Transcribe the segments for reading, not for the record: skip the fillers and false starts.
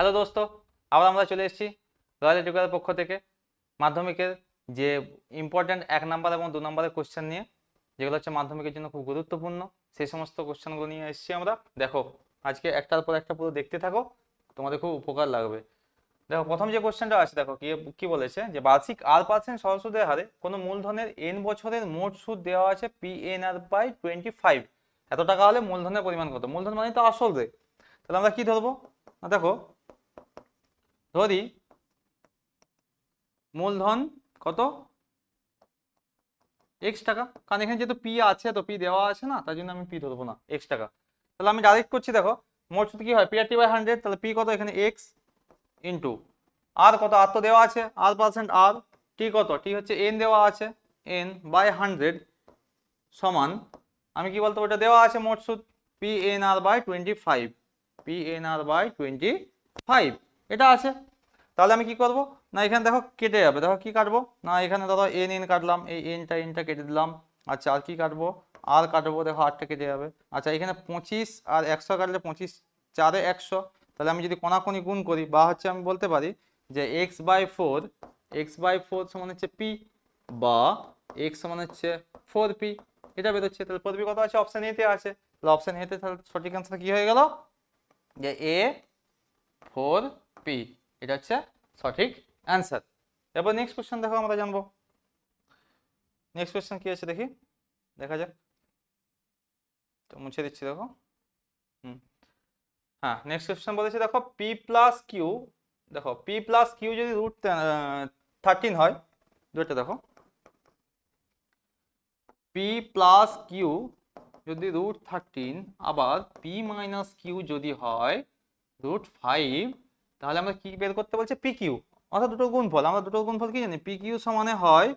Hello দোস্ত, আবার আমরা চলে এসেছি রয়্যাল এডুকেশনের পক্ষ থেকে মাধ্যমিকের যে ইম্পর্ট্যান্ট 1 নাম্বার এবং 2 নাম্বারের কোশ্চেন নিয়ে, যেগুলো হচ্ছে মাধ্যমিকের জন্য খুব গুরুত্বপূর্ণ, সেই সমস্ত কোশ্চেনগুলো নিয়ে এসেছি আমরা। দেখো, আজকে একটার পর একটা পুরো দেখতে থাকো, তোমাদের খুব উপকার লাগবে। দেখো, প্রথম যে কোশ্চেনটা আছে, দেখো কি কি বলেছে, যে বার্ষিক r% সরল সুদের হারে কোনো মূলধনের n বছরের মোট সুদ দেওয়া আছে PNR/25। এত টাকা হলে মূলধনের পরিমাণ কত? মূলধন মানে তো আসল রে। তাহলে আমরা কি ধরবো? দেখো, ধরি মূলধন কত? x টাকা, কারণ এখানে যেহেতু পি আছে, তো পি দেওয়া আছে না, তার জন্য আমি পি ধরবো না, x টাকা। তাহলে আমি ডাইরেক্ট করছি, দেখো মোট সুদ কি হয়, PRT/100, তাহলে পি কত এখানে x ইন্টু আর কত, আর তো দেওয়া আছে r%, আর টি কত, টি হচ্ছে n দেওয়া আছে, n/100 সমান, আমি কি বলতো, ওটা দেওয়া আছে মোট সুদ PNR/25, PNR/25 এটা আছে। তাহলে আমি কি করব না, এখানে দেখো কেটে যাবে, দেখো কি কাটবো না, এখানে ধরো n কাটলাম, এই এনটা কেটে দিলাম। আচ্ছা, আর কি কাটবো? আর কাটবো, দেখো আরটা কেটে যাবে। আচ্ছা, এখানে 25 আর 100 কাটলে 25 4 এ 100। তাহলে আমি যদি কোনাকুনি গুণ করি, বা হচ্ছে আমি বলতে পারি যে x/4 সমান হচ্ছে p, বা x সমান হচ্ছে 4p, এটা বেরোচ্ছে। তাহলে 4p কত আছে? অপশন এ তে আছে। তাহলে অপশন এ তে তাহলে সঠিক অ্যান্সার কি হয়ে গেল, যে a 4p, এটা হচ্ছে সঠিক অ্যান্সার। এবার নেক্সট কোশ্চেন দেখো, আমরা জানবো নেক্সট কোশ্চেন কি আছে, দেখি দেখা যাক। তো মুছে দিচ্ছি, দেখো। হ্যাঁ, নেক্সট কোশ্চেন বলেছে, দেখো p+q, দেখো p+q যদি √13 হয়, দুটো দেখো, p+q যদি √13, আবার p-q যদি হয় √5, তাহলে আমরা কি বের করতে বলছে? pq, অর্থাৎ দুটো গুণফল। আমরা দুটো গুণফল কি জানি? pq সমানে হয়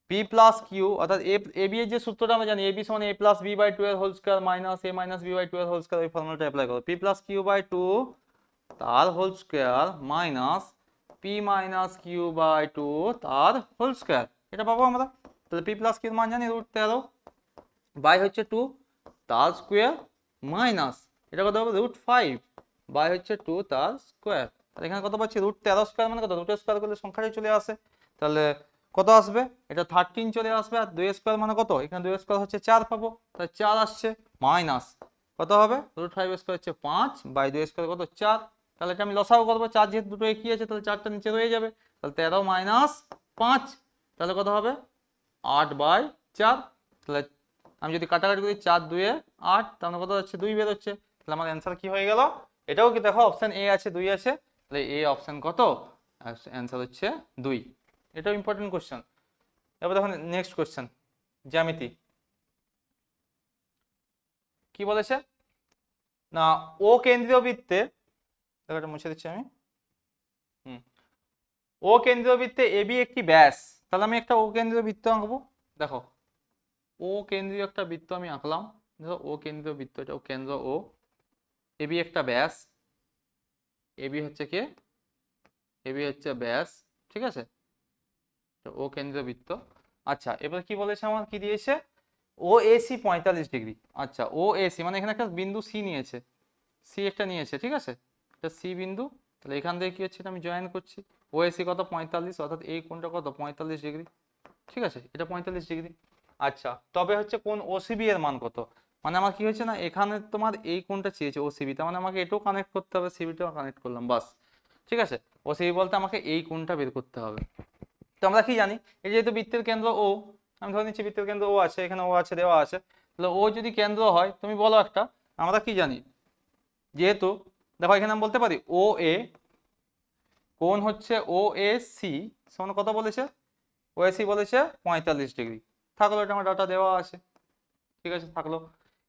p+q, অর্থাৎ ab এর যে সূত্রটা আমরা জানি, ab সমান a+b/2 এর হোল স্কয়ার মাইনাস a-b/2 এর হোল স্কয়ার, ওই ফর্মুলাটা অ্যাপ্লাই করো। p+q/2 তার হোল স্কয়ার মাইনাস p-q/2 তার হোল স্কয়ার, এটা পাবো আমরা। তাহলে p+q এর মান জানি √13, বাই হচ্ছে 2 তার স্কয়ার, মাইনাস এটা কত হবে? √5 বাই হচ্ছে 2 তার স্কয়ার। তাহলে এখানে কত পাচ্ছি? √13 স্কয়ার মানে কত? 2 স্কয়ার করলে সংখ্যাটাই চলে আসে। তাহলে কত আসবে? এটা 13 চলে আসবে। আর 2 স্কয়ার মানে কত? এখানে 2 স্কয়ার হচ্ছে 4 পাবো, তাহলে 4 আসছে, মাইনাস কত হবে? √5 স্কয়ার হচ্ছে 5 বাই 2 স্কয়ার কত? 4। তাহলে এটা আমি লসাগু করবো, 4 যেহেতু দুটো একই আছে, তাহলে 4টা নিচে রয়ে যাবে। তাহলে 13 মাইনাস 5, তাহলে কত হবে? 8/4। তাহলে আমি যদি কাটাকাটি করি, 4 2 এ 8, তাহলে কত হচ্ছে? 2 বের হচ্ছে। তাহলে আমার অ্যান্সার কি হয়ে গেল? এটাও কি দেখো, অপশন এ আছে, 2 আছে, তাহলে এ অপশন কত? অ্যান্সার হচ্ছে 2। এটাও ইম্পর্টেন্ট কোশ্চেন। এবার দেখুন নেক্সট কোশ্চেন, জ্যামিতি। কি বলেছে না, ও কেন্দ্রীয় বৃত্তে, দেখো এটা মুছে দিচ্ছি আমি। ও কেন্দ্রীয় বৃত্তে এবি একটি ব্যাস। তাহলে আমি একটা ও কেন্দ্রীয় বৃত্ত আঁকবো। দেখো, ও কেন্দ্রীয় একটা বৃত্ত আমি আঁকলাম। দেখো, ও কেন্দ্রীয় বৃত্ত, এটা ও কেন্দ্র ও, এবি একটা ব্যাস, এবি হচ্ছে কি, এবি হচ্ছে ব্যাস, ঠিক আছে, ও কেন্দ্রীয় বৃত্ত। আচ্ছা, এবার কি বলেছে, আমার কি দিয়েছে? ও এসি 45 ডিগ্রি। আচ্ছা, ও এসি মানে এখানে একটা বিন্দু সি নিয়েছে, সি একটা নিয়েছে, ঠিক আছে, এটা সি বিন্দু। তাহলে এখান থেকে কি হচ্ছে, এটা আমি জয়েন করছি। ও এসি কত? 45, অর্থাৎ এই কোণটা কত? 45 ডিগ্রি, ঠিক আছে, এটা 45 ডিগ্রি। আচ্ছা, তবে হচ্ছে কোন ওসিবি এর মান কত? মানে আমার কি হচ্ছে না, এখানে তোমার এই কোণটা চেয়েছে ওসিবি, তার মানে আমাকে এটাও কানেক্ট করতে হবে, সিবিটাও কানেক্ট করলাম, বাস, ঠিক আছে। ওসিবি বলতে আমাকে এই কোণটা বের করতে হবে। তো আমরা কি জানি, এই যেহেতু বৃত্তের কেন্দ্র ও, আমি ধরে নিচ্ছি বৃত্তের কেন্দ্র ও আছে, এখানে ও আছে, দেওয়া আছে। তাহলে ও যদি কেন্দ্র হয়, তুমি বলো একটা, আমরা কি জানি, যেহেতু দেখো এখানে আমি বলতে পারি ও এ, কোণ হচ্ছে ও এ সি সমান কত বলেছে? ও এ সি বলেছে 45 ডিগ্রি। থাকলো, এটা আমার ডাটা দেওয়া আছে, ঠিক আছে, থাকলো।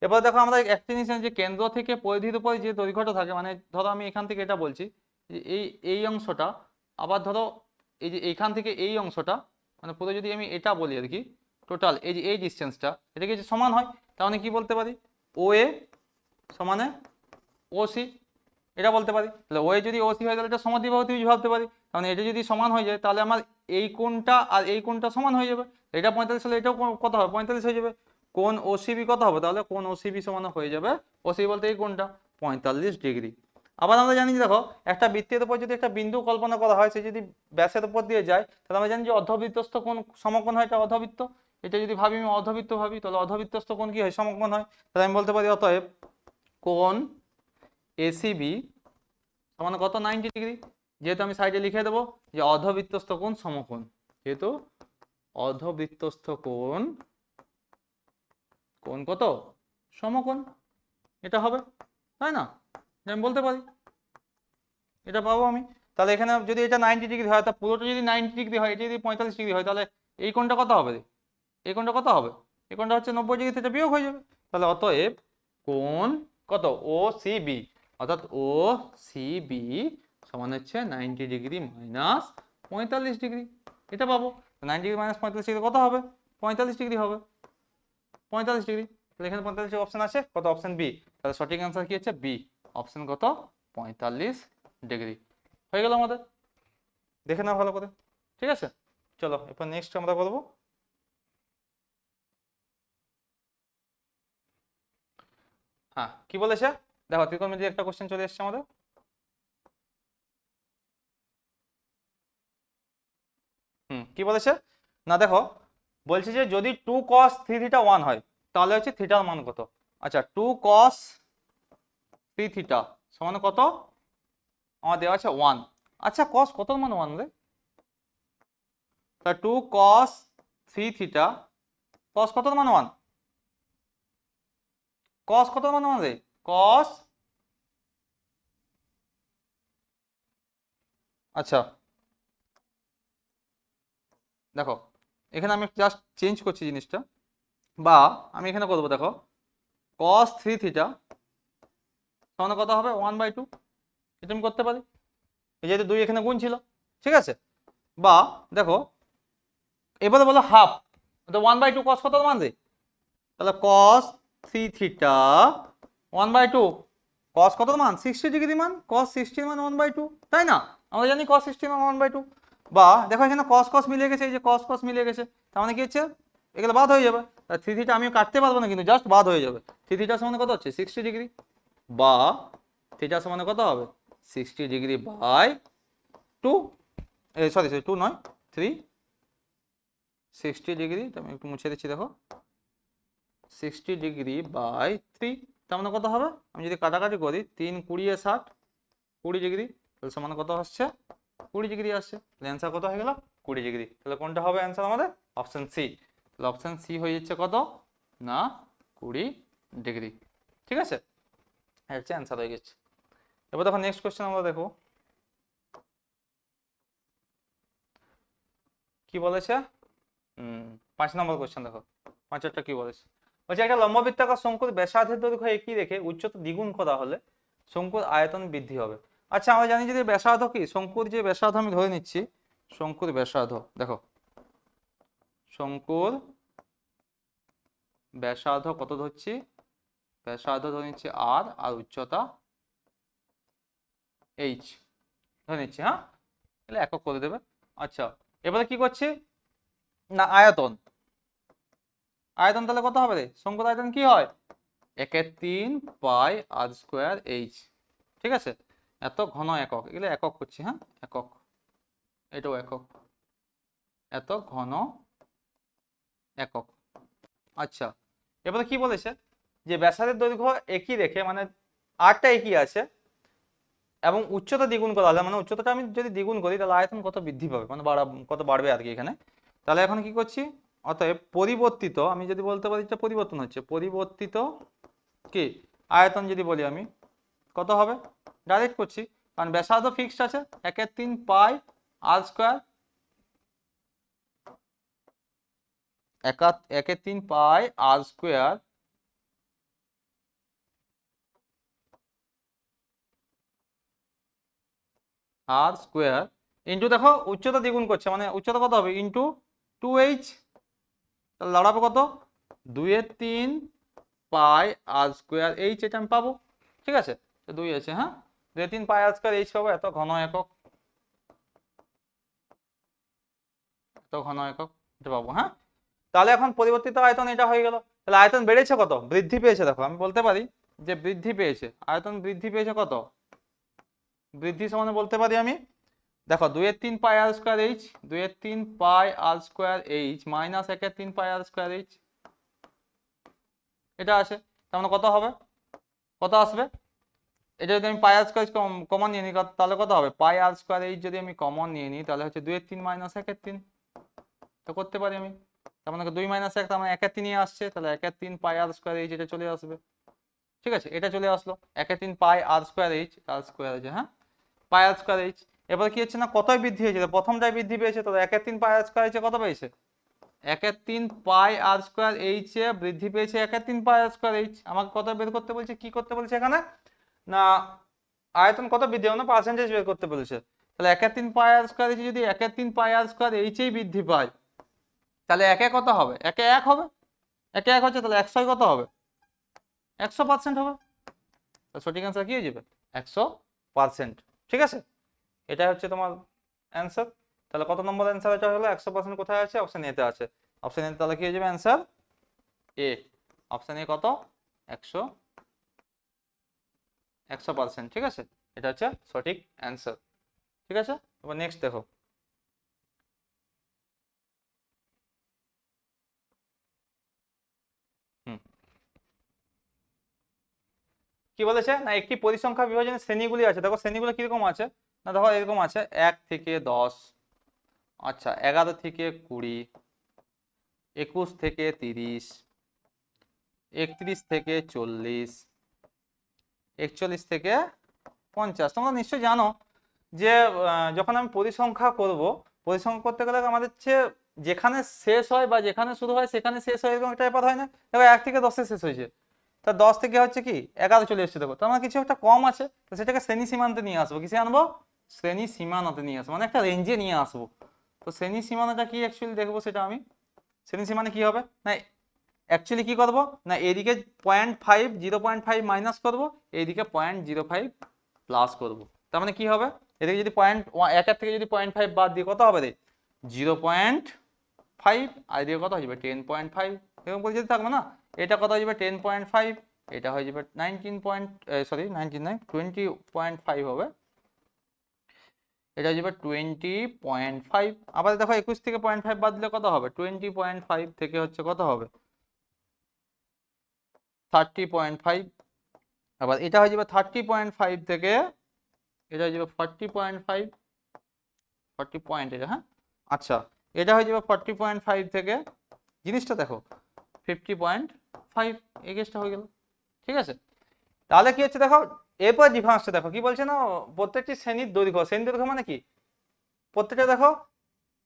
এবার দেখো, আমরা একটা জিনিস জানি যে কেন্দ্র থেকে পরিধির উপরে যে দৈর্ঘ্যটা থাকে, মানে ধরো আমি এখান থেকে এটা বলছি যে এই অংশটা, আবার ধরো এই যে এইখান থেকে এই অংশটা, মানে পুরো যদি আমি এটা বলি আর কি, টোটাল এই যে এই ডিস্টেন্সটা, এটা কি সমান হয়, তাহলে কি বলতে পারি? ও এ সমানে ও সি, এটা বলতে পারি। তাহলে ও এ যদি ও সি হয়, তাহলে এটা সমদ্বিবাহু ত্রিভুজ ভাবতে পারি। কারণ এটা যদি সমান হয়ে যায়, তাহলে আমার এই কোণটা আর এই কোণটা সমান হয়ে যাবে। এটা 45 হলে এটাও কত হবে? 45 হয়ে যাবে। কোণ ওসিবি কত হবে? তাহলে কোণ ওসিবি সমান হয়ে যাবে, ওসিবি বলতে এই কোণটা 45 ডিগ্রি। আবার আমরা জানি যে দেখো একটা বৃত্তের উপর যদি একটা বিন্দু কল্পনা করা হয়, সে যদি ব্যাসের উপর দিয়ে যায়, তাহলে আমরা জানি যে অর্ধবৃত্তস্থ কোণ সমকোণ হয়, এটা অর্ধবৃত্ত। এটা যদি ভাবি আমি অর্ধবৃত্ত ভাবি, তাহলে অর্ধবৃত্তস্থ কোণ কি হয়, সমকোণ হয়। তাহলে আমি বলতে পারি অতএব কোণ এসিবি সমান কত, 90 ডিগ্রি। যেহেতু আমি সাইডে লিখে দেবো যে অর্ধবৃত্তস্থ কোণ সমকোণ, যেহেতু অর্ধবৃত্তস্থ কোণ কোণ কত, সমকোণ, এটা হবে, তাই না? আমি বলতে পারি এটা পাবো আমি। তাহলে এখানে যদি এটা 90 ডিগ্রি হয়, তা পুরোটা যদি 90 ডিগ্রি হয়, এটা যদি 45 ডিগ্রি হয়, তাহলে এই কোণটা কত হবে, এই কোণটা কত হবে, এই কোণটা হচ্ছে 90 ডিগ্রি থেকে বিয়োগ হয়ে যাবে। তাহলে অতএব কোণ কত ও সি বি, অর্থাৎ ও সি বি সমান হচ্ছে 90 ডিগ্রি মাইনাস 45 ডিগ্রি, এটা পাবো। 90 ডিগ্রি মাইনাস 45 ডিগ্রি কত হবে, 45 ডিগ্রি হবে, 45 ডিগ্রি। তাহলে এখানে 45 অপশন আছে কত, অপশন বি। তাহলে সঠিক অ্যান্সার কি হচ্ছে বি, অপশন কত 45 ডিগ্রি। হয়ে গেল আমাদের, দেখে নাও ভালো করে, ঠিক আছে। চলো এরপর নেক্সট আমরা করবো হ্যাঁ কি বলেছে, দেখো ত্রিকোণমিতির একটা কোশ্চেন চলে এসেছে আমাদের। কি বলেছে না, দেখো বলছে যে যদি 2 cos 3 থিটা 1 হয়, তাহলে হচ্ছে থিটার মান কত। আচ্ছা 2 cos 3 থিটা সমান কত, আমার দেওয়া আছে 1। আচ্ছা cos কত মান 1 রে, তা 2 cos 3 থিটা, cos কত মান 1, cos কত মান 1 রে, cos, আচ্ছা দেখো এখানে আমি জাস্ট চেঞ্জ করছি জিনিসটা, বা আমি এখানে করবো দেখো cos 3 থিটা সমান কত হবে 1/2, এটা আমি করতে পারি, যেহেতু 2 এখানে গুণ ছিল, ঠিক আছে। বা দেখো এবারে বলো হাফ, তো 1/2 cos কত মান রে, তাহলে cos 3 থিটা 1/2, cos কত মান 60 ডিগ্রি মান, cos 60 মান 1/2, তাই না? আমরা জানি cos 60 মান 1/2। বা দেখো এখানে cos cos মিলে গেছে, এই যে cos cos মিলে গেছে, তার মানে কি হচ্ছে এগুলো বাদ হয়ে যাবে। 3 থিটা আমিও কাটতে পারবো না, কিন্তু জাস্ট বাদ হয়ে যাবে। 3 থিটা সমান কত হচ্ছে 60 ডিগ্রি, বা থিটা সমান কত হবে 60 ডিগ্রি বাই 2, সরি সরি 2 নয় 3, 60 ডিগ্রি, আমি একটু মুছে দিচ্ছি দেখো, 60 ডিগ্রি বাই 3, তার মানে কত হবে, আমি যদি কাটাকাটি করি 3 20 60, 20 ডিগ্রি, তাহলে সমান কত আসছে 20 ডিগ্রি আসছে। তাহলে অ্যান্সার কত হয়ে গেল 20 ডিগ্রি। তাহলে কোনটা হবে অ্যান্সার আমাদের, অপশন সি। তাহলে অপশন সি হয়ে যাচ্ছে কত না 20 ডিগ্রি, ঠিক আছে, এটা হচ্ছে অ্যান্সার হয়ে গেছে। এবার দেখো নেক্সট কোশ্চেন আমরা দেখো কি বলেছে। 5 নম্বর কোশ্চেন দেখো, 5টা কি বলেছে, বলছে একটা লম্ববৃত্তাকার শঙ্কুর ব্যাসার্ধের দৈর্ঘ্য একই রেখে উচ্চতা দ্বিগুণ করা হলে শঙ্কুর আয়তন বৃদ্ধি হবে। আচ্ছা আমরা জানি যে ব্যাসার্ধ কি, শঙ্কুর যে ব্যাসার্ধ আমি ধরে নিচ্ছি, শঙ্কুর ব্যাসার্ধ দেখো, শঙ্কুর ব্যাসার্ধ কত ধরছি, ব্যাসার্ধ ধরে নিচ্ছি আর, আর উচ্চতা এইচ ধরে নিচ্ছি, হ্যাঁ তাহলে একক করে দেবে। আচ্ছা এবারে কি করছি না আয়তন, আয়তন তাহলে কত হবে রে, শঙ্কুর আয়তন কি হয় 1/3 পাই আর স্কোয়ার এইচ, ঠিক আছে। এত ঘন একক, এগুলো একক করছি, হ্যাঁ একক, এটাও একক, এত ঘন একক। আচ্ছা এবারে কি বলেছে যে ব্যাসার্ধের দৈর্ঘ্য একই রেখে, মানে আরটা একই আছে এবং উচ্চতা দ্বিগুণ করা হলে, মানে উচ্চতাটা আমি যদি দ্বিগুণ করি তাহলে আয়তন কত বৃদ্ধি পাবে, মানে কত বাড়বে আর কি এখানে। তাহলে এখন কি করছি, অতএব পরিবর্তিত, আমি যদি বলতে পারি যে পরিবর্তন হচ্ছে, পরিবর্তিত কি আয়তন যদি বলি আমি কত হবে, ডাইরেক্ট করছি কারণ ব্যাসার্ধ ফিক্সড আছে 1/3 পাই আর স্কোয়ার, 1/3 পাই আর স্কোয়ার আর স্কোয়ার ইন্টু দেখো উচ্চতা দ্বিগুণ করছে, মানে উচ্চতা কত হবে ইন্টু 2h, তাহলে দাঁড়াবে কত 2/3 পাই আর স্কোয়ার এইচ, এটা আমি পাবো, ঠিক আছে 2 আছে, হ্যাঁ 2/3 পাই আর স্কোয়ার এইচ পাবো, এত ঘন একক, এত ঘন একক এটা পাবো, হ্যাঁ। তাহলে এখন পরিবর্তিত আয়তন এটা হয়ে গেল, তাহলে আয়তন বেড়েছে কত, বৃদ্ধি পেয়েছে, দেখো আমি বলতে পারি যে বৃদ্ধি পেয়েছে, আয়তন বৃদ্ধি পেয়েছে কত বৃদ্ধি সমানে বলতে পারি আমি, দেখো 2/3 পাই আর স্কোয়ার এইচ, 2/3 পাই আর স্কোয়ার এইচ মাইনাস 1/3 পাই আর স্কোয়ার এইচ, এটা আছে। তার মানে কত হবে, কত আসবে, এটা যদি আমি পাই আর স্কোয়ার কমন নিয়ে নিই তাহলে কত হবে, পাই আর স্কোয়ার এইচ যদি আমি কমন নিয়ে নিই তাহলে হচ্ছে 2/3 মাইনাস 1/3, তো করতে পারি আমি। তার মানে 2 মাইনাস 1 তার মানে 1/3 আসছে, তাহলে 1/3 পাই আর স্কোয়ার এইচ এটা চলে আসবে। ঠিক আছে, এটা চলে আসলো 1/3 পাই আর স্কোয়ার এইচ, আর স্কোয়ার আছে হ্যাঁ, পাই আর স্কোয়ার এইচ। এবার কি হচ্ছে না, কতই বৃদ্ধি হয়েছে, প্রথমটাই বৃদ্ধি পেয়েছে, তো 1/3 পাই আর স্কোয়ার এইচে কত পেয়েছে, 1/3 পাই আর স্কোয়ার এইচ এ বৃদ্ধি পেয়েছে 1/3 পাই আর স্কোয়ার এইচ। আমাকে কত বের করতে বলছে, কি করতে বলছে এখানে না, আয়তন কত বৃদ্ধি হবে না, পার্সেন্টেজ বের করতে বলেছে। তাহলে 1/3 পাই আর স্কোয়ার এইচ যদি 1/3 পাই আর স্কোয়ার এইচেই বৃদ্ধি পায়, তাহলে একে কত হবে, একে 1 হবে, একে 1 হচ্ছে, তাহলে 100 কত হবে, 100% হবে। সঠিক অ্যান্সার কি হয়ে যাবে, 100%। ঠিক আছে, এটা হচ্ছে তোমার অ্যান্সার। তাহলে কত নম্বর অ্যান্সার এটা হলো, 100% কোথায় আছে, অপশন এতে আছে। অপশন এ তাহলে কি হয়ে যাবে অ্যান্সার এ, অপশন এ কত 100%। ঠিক আছে, এটা হচ্ছে সঠিক অ্যান্সার। ঠিক আছে, এবার নেক্সট দেখো, কি বলেছে না, একটি পরিসংখ্যা বিভাজনের শ্রেণীগুলি আছে, দেখো শ্রেণীগুলো কিরকম আছে না, দেখো এরকম আছে 1 থেকে 10, আচ্ছা 11 থেকে 20, 21 থেকে 30, 31 থেকে 40, 41 থেকে 50। তোমরা নিশ্চয়ই জানো যে যখন আমি পরিসংখ্যা করব, পরিসংখ্যা করতে গেলে আমাদের যেখানে শেষ হয় বা যেখানে শুরু হয় সেখানে শেষ হয়, এরকম একটা ব্যাপার হয় না। দেখো 1 থেকে 10 শেষ হয়েছে, তা 10 থেকে হচ্ছে কি 11 চলে এসছে, দেখো তো আমার কিছু একটা কম আছে, তো সেটাকে শ্রেণী সীমান্তে নিয়ে আসবো, কিসে আনবো, শ্রেণী সীমানাতে নিয়ে আসবো, মানে একটা রেঞ্জে নিয়ে আসবো। তো শ্রেণী সীমানাটা কি অ্যাকচুয়ালি দেখবো সেটা আমি, শ্রেণী সীমানে কি হবে না, অ্যাকচুয়ালি কি করবো না, এদিকে 0.5 মাইনাস করবো, এইদিকে 0.05 প্লাস করবো। তার মানে কি হবে, এদিকে যদি 1 থেকে যদি 0.5 বাদ দিয়ে কত হবে রে, 0.5, আর এদিকে কত হয়ে যাবে 10.5, এরকম করে যদি থাকবে না, এটা কত হয়ে যাবে 10.5, এটা হয়ে যাবে 20.5 হবে, এটা হয়ে যাবে 20.5। আবার দেখো 21 থেকে 0.5 বাদ দিলে কত হবে, 20.5 থেকে হচ্ছে কত হবে 30.5, আবার এটা হয়ে যাবে 30.5 থেকে এটা হয়ে যাবে 40.5, 40 পয়েন্ট এটা হ্যাঁ, আচ্ছা এটা হয়ে যাবে 40.5 থেকে, জিনিসটা দেখো 50.5, এই কেসটা হয়ে গেল। ঠিক আছে, তাহলে কি হচ্ছে দেখো, এরপর ডিফারেন্সটা দেখো কি বলছে না, প্রত্যেকটি শ্রেণীর দৈর্ঘ্য, শ্রেণীর দৈর্ঘ্য মানে কি, প্রত্যেকটা দেখো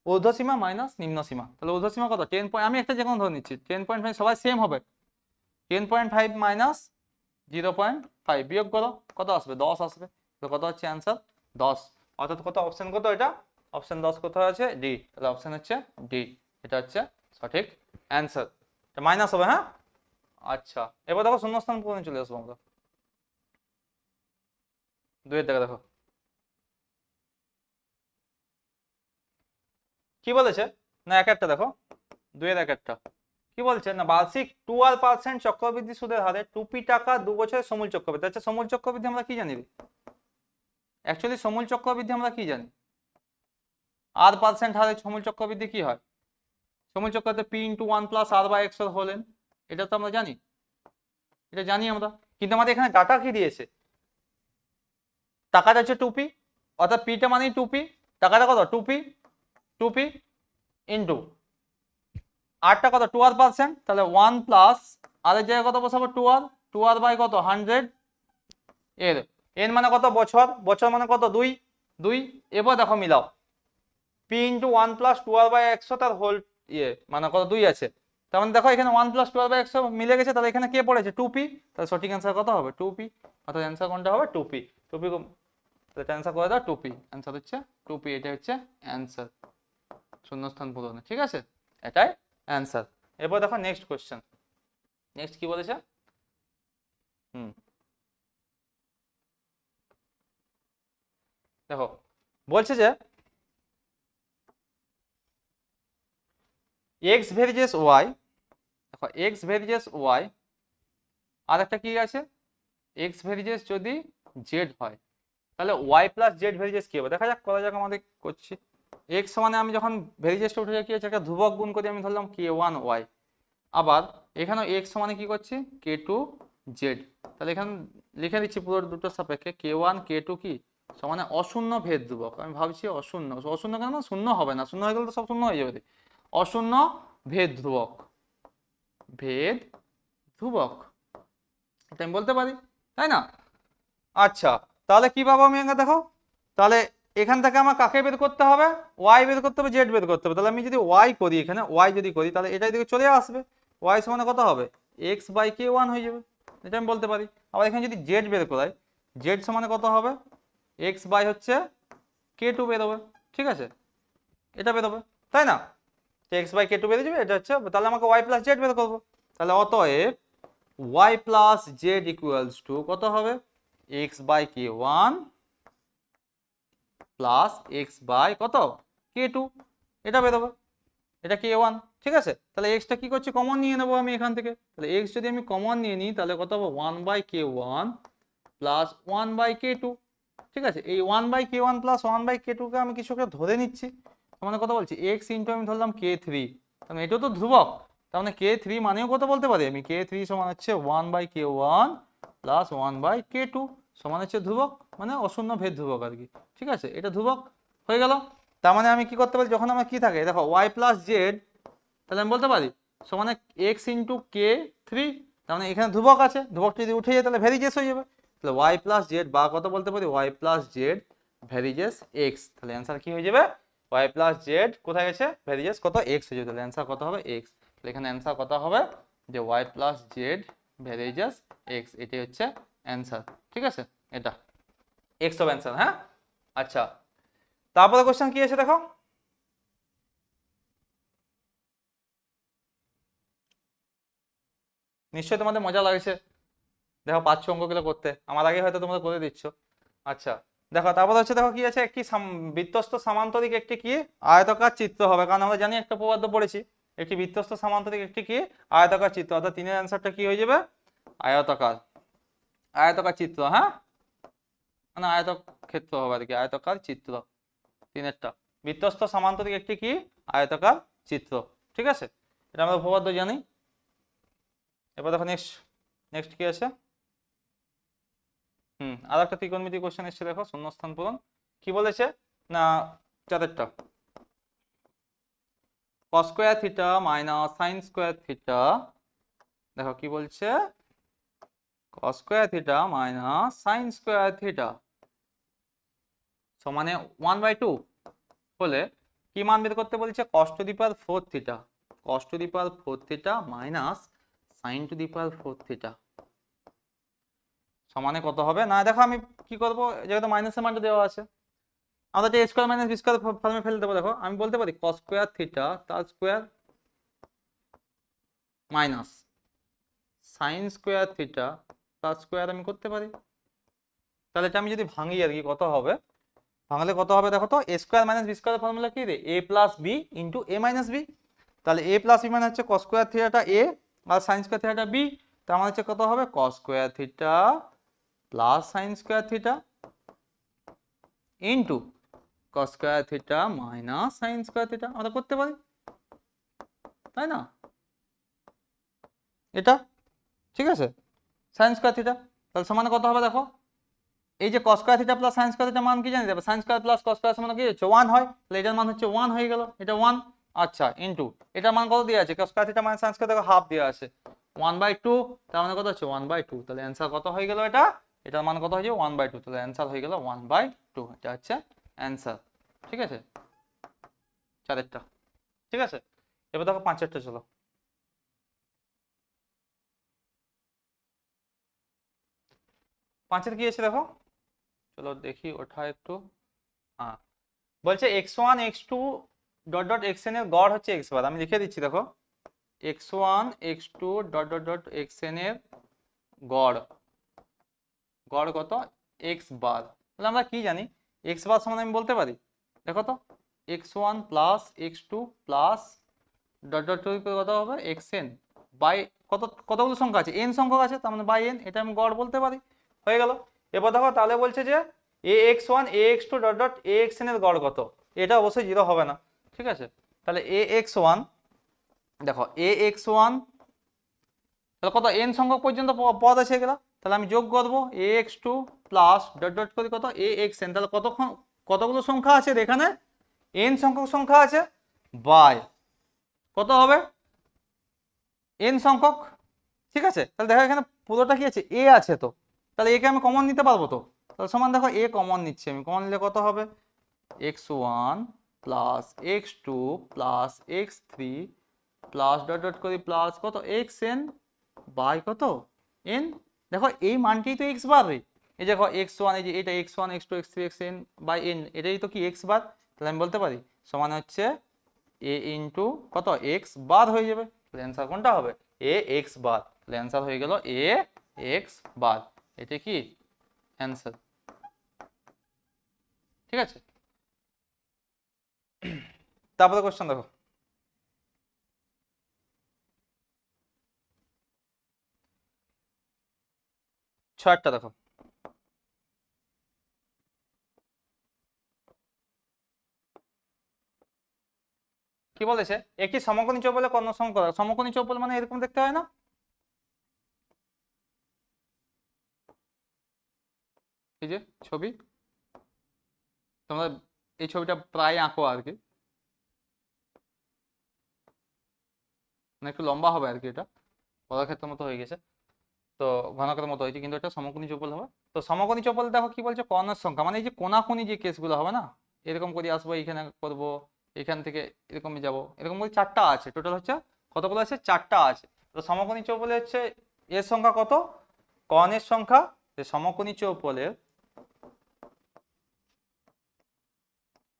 ঊর্ধ্বসীমা মাইনাস নিম্নসীমা, তাহলে ঊর্ধ্বসীমা কত 10, আমি একটা যে কোনো ধরে নিচ্ছি 10.5, সবাই সেম হবে, 10.5 মাইনাস 0.5 বিয়োগ করো, কত আসবে 10 আসবে, তো কত হচ্ছে অ্যান্সার 10, অর্থাৎ কত অপশন কত, এটা অপশন 10 কোথায় আছে, ডি, তাহলে অপশন হচ্ছে ডি, এটা হচ্ছে সঠিক অ্যান্সার, এটা মাইনাস হবে হ্যাঁ। আচ্ছা এবার দেখো শূন্যস্থান পূরণে চলে আসবো আমরা, দুইয়ের দেখা দেখো কি বলেছে না, এক একটা দেখো, দুইয়ের এক একটা কি বলছে না, বার্ষিক 12% চক্রবৃদ্ধি সুদের হারে 2p টাকা 2 বছরের সমূল চক্রবৃদ্ধি। আচ্ছা সমূল চক্রবৃদ্ধি আমরা কি জানি, অ্যাকচুয়ালি সমূল চক্রবৃদ্ধি আমরা কি জানি, r% হারে সমূল চক্রবৃদ্ধি কি হয়, সমূল চক্রবৃদ্ধি p × 1 + r/x হলেন, এটা তো আমরা জানি, এটা জানি আমরা, কিন্তু আমাদের এখানে ডাটা কি দিয়েছে, টাকাটা হচ্ছে 2p, অর্থাৎ পিটা মানেই 2p, টাকাটা কত 2p ইন্টু আরটা কত 12%, তাহলে 1 প্লাস আর এর জায়গায় কত বসাবো 2r বাই কত 100, এর মানে কত বছর, বছর মানে কত 2, এবার দেখো মিলাও p × 1 + 2r/x তার হোল মানে কত 2 আছে, তার মানে দেখো এখানে 1 + 2r/x মিলে গেছে, তাহলে এখানে কে পড়েছে 2p, তাহলে সঠিক অ্যান্সার কত হবে 2p, অর্থাৎ অ্যান্সার কোনটা হবে 2p, তাহলে অ্যান্সার করে দাও 2p, অ্যান্সার হচ্ছে 2p, এটা হচ্ছে অ্যান্সার শূন্যস্থান পূরণে। ঠিক আছে, এটাই অ্যান্সার। এরপর দেখো নেক্সট কোশ্চেন, নেক্সট কি বলেছে, দেখো বলছে যে x ভেরিজেস y, দেখো x ভেরিজেস y, আর একটা কি আছে x ভেরিজেস যদি z হয়, তাহলে ওয়াই প্লাস জেড ভেরিজেস কি হবে দেখা যাক, করা যাক আমাদের করছি। এক্স সমানে আমি যখন ভেরিজেসটা উঠে যাই কি হচ্ছে, একটা ধ্রুবক গুণ করি, আমি ধরলাম কে ওয়ান ওয়াই। আবার এখানে এক্স সমানে কি করছি, কে টু জেড। তাহলে এখানে লিখে দিচ্ছি পুরো দুটো সাপেক্ষে কে ওয়ান কে টু কি সমানে অশূন্য ভেদ ধ্রুবক। আমি ভাবছি অশূন্য, অশূন্য কেন, শূন্য হবে না, শূন্য হয়ে গেলে তো সব শূন্য হয়ে যাবে। অশূন্য ভেদ ধ্রুবক, ভেদ ধ্রুবক এটা আমি বলতে পারি, তাই না? আচ্ছা, তাহলে কি পাবো আমি এখানে দেখো, তাহলে এখান থেকে আমার কাকে বের করতে হবে, ওয়াই বের করতে হবে, জেড বের করতে হবে। তাহলে আমি যদি ওয়াই করি, এখানে ওয়াই যদি করি, তাহলে এটা দিকে চলে আসবে, ওয়াই সমানে কত হবে, এক্স বাই কে ওয়ান হয়ে যাবে, এটা আমি বলতে পারি। আবার এখানে যদি জেড বের করাই, জেড সমানে কত হবে, এক্স বাই হচ্ছে কে টু বেরোবে, ঠিক আছে, এটা বেরোবে, তাই না? এক্স বাই কে টু বেরিয়ে যাবে, এটা হচ্ছে, তাহলে আমাকে ওয়াই প্লাস জেড বের করবো। তাহলে অতএব Y plus Z equals to কত হবে, X by K one plus X by কত কে টু, এটা বেরোবে, এটা কে ওয়ান, ঠিক আছে। তাহলে এক্সটা কি করছি, কমন নিয়ে নেবো আমি এখান থেকে। তাহলে এক্স যদি আমি কমন নিয়ে নিই, তাহলে কত হবে, one by K one plus one by K two, ঠিক আছে। এই one by K one plus one by k টুকে আমি কিছুকে ধরে নিচ্ছি, মানে কত বলছি, এক্স ইন্টু আমি ধরলাম কে থ্রি, কারণ এটাও তো ধ্রুবক, তার মানে কে থ্রি মানেও কত বলতে পারি আমি, কে থ্রি সমান হচ্ছে one by K one plus one by K two, সমান হচ্ছে ধ্রুবক, মানে অশূন্য ভেদ ধ্রুবক আর কি, ঠিক আছে, এটা ধ্রুবক হয়ে গেল। তার মানে আমি কি করতে পারি, যখন আমার কি থাকে দেখো ওয়াই প্লাস জেড, তাহলে আমি বলতে পারি সমানে এক্স ইন্টু কে থ্রি, তার মানে এখানে ধ্রুবক আছে, ধ্রুবকটা যদি উঠে যায় তাহলে ভেরিজেস হয়ে যাবে। তাহলে ওয়াই প্লাস জেড বা কত বলতে পারি, ওয়াই প্লাস জেড ভেরিজেস এক্স, তাহলে অ্যান্সার কি হয়ে যাবে, ওয়াই প্লাস জেড কোথায় গেছে, ভেরিজেস কত এক্স হয়ে যাবে, তাহলে অ্যান্সার কত হবে এক্স। তাহলে এখানে অ্যান্সার কত হবে, যে ওয়াই প্লাস জেড ভেরিজেস এক্স, এটাই হচ্ছে অ্যান্সার, ঠিক আছে, এটা এক্স অফ অ্যান্সার। হ্যাঁ, আচ্ছা, তারপরে কোশ্চেন কি আছে দেখো, নিশ্চয়ই তোমাদের মজা লাগছে, দেখো পাচ্ছ অঙ্কগুলো করতে, আমার আগে হয়তো তোমরা করে দিচ্ছ। আচ্ছা দেখো, তারপর হচ্ছে দেখো কি আছে, একটি বৃত্তস্থ সামান্তরিক একটি কি আয়তাকার চিত্র হবে, কারণ আমরা জানি একটা উপপাদ্য পড়েছি, একটি বৃত্তস্থ সামান্তরিক একটি কি আয়তাকার চিত্র, অর্থাৎ তিনের অ্যান্সারটা কি হয়ে যাবে, আয়তাকার, আয়তাকার চিত্র। হ্যাঁ, মানে আয়তক্ষেত্র হবে আর কি, আয়তাকার চিত্র, তিনেরটা বৃত্তস্থ সামান্তরিক একটি কি আয়তাকার চিত্র, ঠিক আছে, এটা আমরা উপপাদ্য জানি। এবার দেখো নেক্সট, নেক্সট কি আছে, আর একটা ত্রিকোণমিতি কোশ্চেন এসেছে দেখো, শূন্যস্থান পূরণ। কি বলেছে না, চারেরটা, cos square theta minus sin square theta, দেখো কি বলছে, cos square theta minus sin square theta সমানে 1/2 হলে কি মান বের করতে বলছে, cos to the power 4 theta, cos to the power 4 theta minus sin to the power 4 theta সমানে কত হবে। না দেখো আমি কি করব, যেহেতু মাইনাসের মানটা দেওয়া আছে, আমরা যে স্কয়ার মাইনাস বি স্কয়ার ফর্মে ফেলে দেবো। দেখো আমি বলতে পারি cos স্কয়ার থিটা তার square minus sin square theta তার স্কয়ার আমি করতে পারি। তাহলে এটা আমি যদি ভাঙি আর কি, কত হবে, ভাঙলে কত হবে দেখো তো, a square minus b square formula কি রে, a plus B into a minus b. তাহলে এ প্লাস বি মানে হচ্ছে cos স্কয়ার থিটাটা এ আর sin স্কয়ার থিটাটা বি, তার মানে হচ্ছে কত হবে, cos square theta plus sin square theta into cos square theta minus sin square theta, আমরা করতে পারি, তাই না, এটা ঠিক আছে, sin স্কয়ার থিটা, তাহলে সমান কত হবে দেখো, এই যে cos square theta plus sin square theta মান কি জানি যাবে, sin square plus cos square সমান কি হচ্ছে 1 হয়, তাহলে এটার মান হচ্ছে 1 হয়ে গেল, এটা 1। আচ্ছা ইনটু এটার মান কত দেওয়া আছে, cos square theta minus sin square দেখো হাফ দেওয়া আছে, 1/2, তার মানে কত হচ্ছে 1/2, তাহলে অ্যানসার কত হয়ে গেল, এটা এটার মান কত হয়ে যাবে 1/2, তাহলে অ্যানসার হয়ে গেল 1/2, এটা হচ্ছে অ্যানসার, ঠিক আছে, চারেরটা, ঠিক আছে। এবার দেখো পাঁচেরটা, চলো পাঁচের কি আছে দেখো, চলো দেখি ওঠা একটু। হ্যাঁ, বলছে x1 x2 dot dot xn এর গড় হচ্ছে x বার, আমি লিখে দিচ্ছি দেখো, x1 x2 dot dot dot xn এর গড়, গড় কত x বার, তাহলে আমরা কি জানি x বার সমান আমি বলতে পারি, দেখো তো x1 plus x2 plus dot dot কত হবে xn বাই কত, কতগুলো সংখ্যা আছে n সংখ্যা আছে, তার মানে বাই n, এটা আমি গড় বলতে পারি, হয়ে গেল। এবার দেখো তাহলে বলছে যে ax1 ax2 dot dot axn এর গড় কত, এটা অবশ্যই 0 হবে না, ঠিক আছে। তাহলে ax1 দেখো ax1 তাহলে কত n সংখ্যক পর্যন্ত পদ আছে এগুলা, তাহলে আমি যোগ করব ax2 প্লাস ডট ডট করে কত axn, তাহলে কতগুলো সংখ্যা আছে এখানে, n সংখ্যক সংখ্যা আছে বাই কত হবে n সংখ্যক, ঠিক আছে। তাহলে দেখো এখানে পুরোটা কি আছে a আছে, তো তাহলে একে আমি কমন নিতে পারবো, তো তাহলে সমান দেখো a কমন নিচ্ছি আমি, কমন নিলে কত হবে x1 plus x2 plus x3 plus dot dot করি প্লাস কত xn বাই কত n, দেখো এই মানটাই তো x বার, এই দেখো x1, এই যে এটা x1 x2 x3 xn by n, এটাই তো কি x বার, তাহলে আমি বলতে পারি সমান হচ্ছে a ইন্টু কত x বার হয়ে যাবে, তাহলে অ্যান্সার কোনটা হবে a x বার, তাহলে অ্যান্সার হয়ে গেল a x বার, এটা কি অ্যান্সার, ঠিক আছে। তারপরে কোশ্চেন দেখো, ছয়টা দেখো, কি বলেছে একটি সমকোণী চৌবলে কর্ণ সংখ্যা, সমকোণী চৌবল মানে এরকম দেখতে হয় না, এই যে ছবি, তোমরা এই ছবিটা প্রায় আঁকো আর কি, মানে একটু লম্বা হবে আর কি, এটা বর্গক্ষেত্রের মতো হয়ে গেছে, তো ঘনকের মতো হয়েছে, কিন্তু এটা সমকোণী চৌবল হবে। তো সমকোণী চৌবল দেখো কি বলছে কর্ণের সংখ্যা, মানে এই যে কোনাকুনি যে কেসগুলো হবে না, এরকম করে আসবো, এখানে করব, এখান থেকে এরকমই যাব, এরকম করে চারটা আছে, টোটাল হচ্ছে কতগুলো আছে চারটা আছে। তো সমকোণী চৌবলে হচ্ছে এর সংখ্যা কত, কর্ণের সংখ্যা, সমকোণী চৌবলের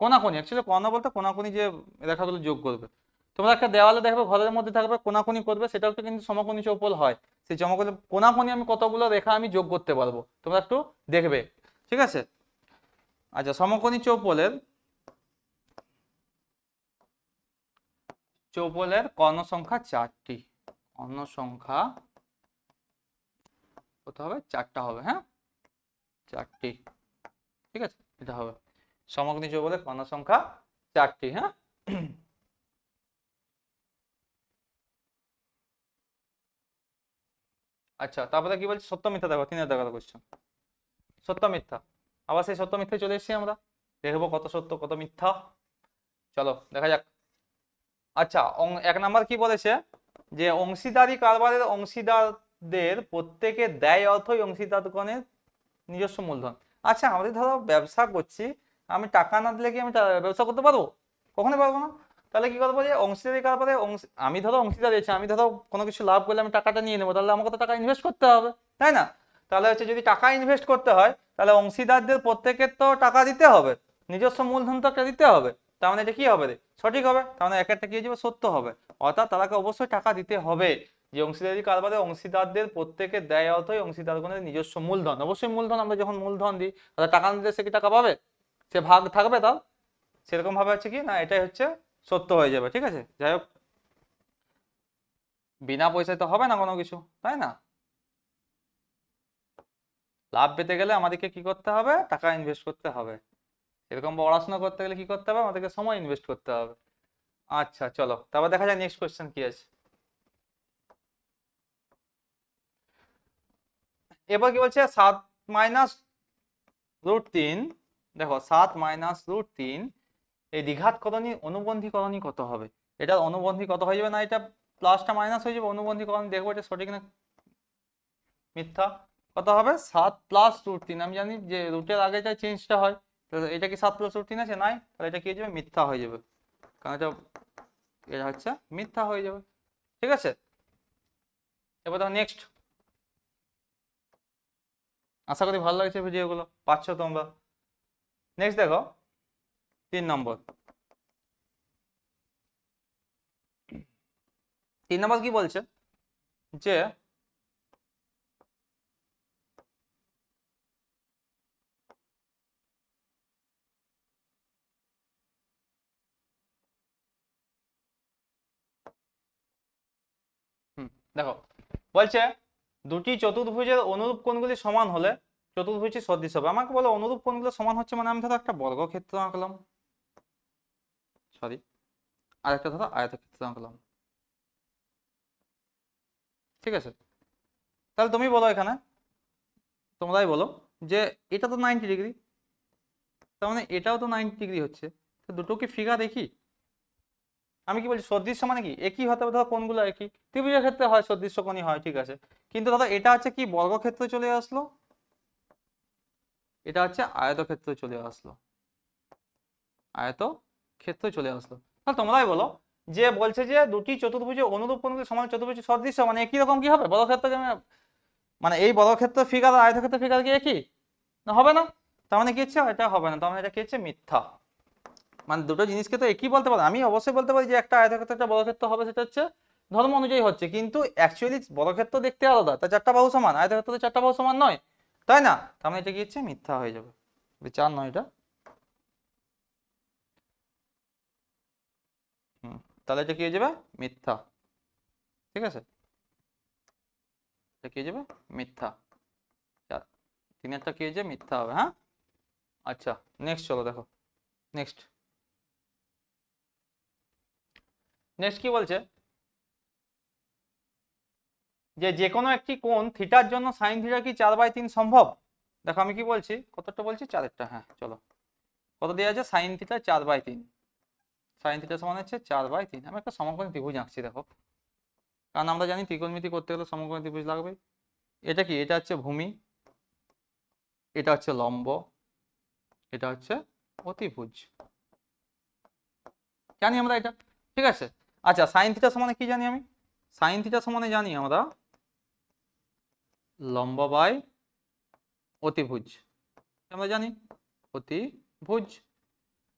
কোনাকুনি, অ্যাকচুয়ালি কর্ণ বলতে কোনাকুনি যে রেখাগুলো যোগ করবে, তোমরা একটা দেওয়ালে দেখবে ঘরের মধ্যে থাকবে কোনাকুনি করবে, সেটাও তো কিন্তু সমকোণী চৌবল হয়, সেই সমকোণী কোনাকুনি আমি কতগুলো রেখা আমি যোগ করতে পারবো, তোমরা একটু দেখবে, ঠিক আছে। আচ্ছা সমকোণী চৌবলের কর্ণ সংখ্যা চারটি, কর্ণ সংখ্যা কত হবে চারটা হবে, হ্যাঁ চারটি, ঠিক আছে, এটা হবে সমকোণী চৌবলের কর্ণ সংখ্যা চারটি, হ্যাঁ। আচ্ছা তারপরে কি বলছে সত্য মিথ্যা, দেখো 3 কোশ্চেন, সত্য মিথ্যা, আবার সেই সত্য মিথ্যায় চলে এসেছি আমরা, দেখবো কত সত্য কত মিথ্যা, চলো দেখা যাক। আচ্ছা 1 নাম্বার কি বলেছে যে অংশীদারি কারবারের অংশীদারদের প্রত্যেকে দেয় অর্থই অংশীদারগণের নিজস্ব মূলধন। আচ্ছা আমাদের ধরো ব্যবসা করছি, আমি টাকা না দিলে কি আমি ব্যবসা করতে পারবো, কখনোই পারবো না। তাহলে কি করবো যে অংশীদারি কারবারে আমি ধরো অংশীদার আছি, আমি ধরো কোনো কিছু লাভ করলে আমি টাকাটা নিয়ে নেবো, তাহলে আমাকে তো টাকা ইনভেস্ট করতে হবে, তাই না। তাহলে হচ্ছে যদি টাকা ইনভেস্ট করতে হয় তাহলে অংশীদারদের প্রত্যেকের তো টাকা দিতে হবে, নিজস্ব মূলধন তো একটা দিতে হবে, তার মানে এটা কি হবে রে সঠিক হবে, তার মানে এক একটা কি হয়ে যাবে সত্য হবে, অর্থাৎ তাদেরকে অবশ্যই টাকা দিতে হবে, যে অংশীদারি কারবারে অংশীদারদের প্রত্যেকে দেয় অর্থই অংশীদারগণের নিজস্ব মূলধন, অবশ্যই মূলধন, আমরা যখন মূলধন দিই তাহলে টাকা না দিলে সে কি টাকা পাবে, সে ভাগ থাকবে তার, সেরকম ভাবে হচ্ছে কি না এটাই হচ্ছে সত্য হয়ে যাবে, ঠিক আছে। যাই হোক বিনা পয়সায় তো হবে না কোনো কিছু, তাই না, লাভ পেতে গেলে আমাদেরকে কি করতে হবে টাকা ইনভেস্ট করতে হবে, এরকম পড়াশোনা করতে গেলে কি করতে হবে আমাদেরকে সময় ইনভেস্ট করতে হবে। আচ্ছা চলো তারপর দেখা যায় নেক্সট কোয়েশ্চেন কি আছে, এবার কি বলছে 7 - √3, দেখো 7 - √3 এই দ্বিঘাত করণী অনুবন্ধী করণী কত হবে, এটা অনুবন্ধী কত হয়ে যাবে না, এটা প্লাসটা মাইনাস হয়ে যাবে, অনুবন্ধী করণী দেখবো এটা সঠিক না মিথ্যা, কত হবে 7 + √3, আমি জানি যে রুটের আগে যা চেঞ্জটা হয়, এটা কি 7 + √3 আছে নাই, তাহলে এটা কি হয়ে যাবে মিথ্যা হয়ে যাবে, কারণ এটা হচ্ছে মিথ্যা হয়ে যাবে, ঠিক আছে। এবার দেখো নেক্সট, আশা করি ভালো লাগছে ভিডিওগুলো পাচ্ছ তোমরা। নেক্সট দেখো 3 নম্বর, 3 নম্বর কি বলছে যে দেখো বলছে দুটি চতুর্ভুজের অনুরূপ কোণগুলি সমান হলে চতুর্ভুজই সদৃশ হবে। আমাকে বলো অনুরূপ কোণগুলো সমান হচ্ছে, মানে আমি ধরো একটা বর্গক্ষেত্র আঁকলাম, সরি, আর একটা ধরো আয়তক্ষেত্র আঁকলাম, ঠিক আছে? তাহলে তুমি বলো এখানে, তোমরাই বলো যে এটা তো 90 ডিগ্রি, তার মানে এটাও তো 90 ডিগ্রি হচ্ছে, তো দুটো কি ফিগার একই? আমি কি বলছি সদৃশ্য মানে কি একই হতে হবে, ধরো কোণগুলো একই, ত্রিভুজের ক্ষেত্রে হয় সদৃশ্য কোণই হয়, ঠিক আছে, কিন্তু দাদা এটা হচ্ছে কি বর্গক্ষেত্রে চলে আসলো, এটা হচ্ছে আয়তক্ষেত্রে চলে আসলো, আয়তক্ষেত্রে চলে আসলো। তাহলে তোমরাই বলো যে বলছে যে দুটি চতুর্ভুজে অনুরূপ কোণগুলি সমান চতুর্ভুজ সদৃশ্য, মানে একই রকম কি হবে বর্গক্ষেত্র, মানে এই বর্গক্ষেত্র ফিগার আর আয়তক্ষেত্র ফিগার কি একই? না, হবে না। তার মানে কি হচ্ছে এটা হবে না, তার মানে এটা কি হচ্ছে মিথ্যা। মানে দুটো জিনিসকে তো একই বলতে পারে, আমি অবশ্যই বলতে পারি যে একটা আয়তক্ষেত্র একটা বর্গক্ষেত্র হবে, সেটা হচ্ছে ধর্ম অনুযায়ী হচ্ছে, কিন্তু অ্যাকচুয়ালি বর্গক্ষেত্র দেখতে আলাদা, তার চারটা বাহু সমান, আয়তক্ষেত্র তো চারটা বাহু সমান নয়, তাই না? তার মানে এটা কি হচ্ছে মিথ্যা হয়ে যাবে, 4 নয় এটা। তাহলে এটা কি হয়ে যাবে মিথ্যা, ঠিক আছে, এটা কি হয়ে যাবে মিথ্যা, 4 3 কি হয়ে যাবে মিথ্যা হবে, হ্যাঁ। আচ্ছা নেক্সট চলো দেখো, নেক্সট নেক্সট কি বলছে যে যে কোনো একটি কোণ থিটার জন্য সাইন থিটা কি 4/3 সম্ভব। দেখো আমি কি বলছি, কতটা বলছি 4-টা, হ্যাঁ চলো, কত দেওয়া আছে সাইন থিটা 4/3, সাইন থিটা সমান হচ্ছে 4/3। আমি একটা সমকোণী ত্রিভুজ আঁকছি দেখো, কারণ আমরা জানি ত্রিকোণমিতি করতে গেলে সমকোণী ত্রিভুজ লাগবে। এটা কি, এটা হচ্ছে ভূমি, এটা হচ্ছে লম্ব, এটা হচ্ছে অতিভুজ, জানি আমরা এটা, ঠিক আছে। আচ্ছা সাইন থিটা সমানে কি জানি আমি, সাইন থিটা সমানে জানি আমরা লম্ব বাই অতিভুজ, আমরা জানি অতিভুজ।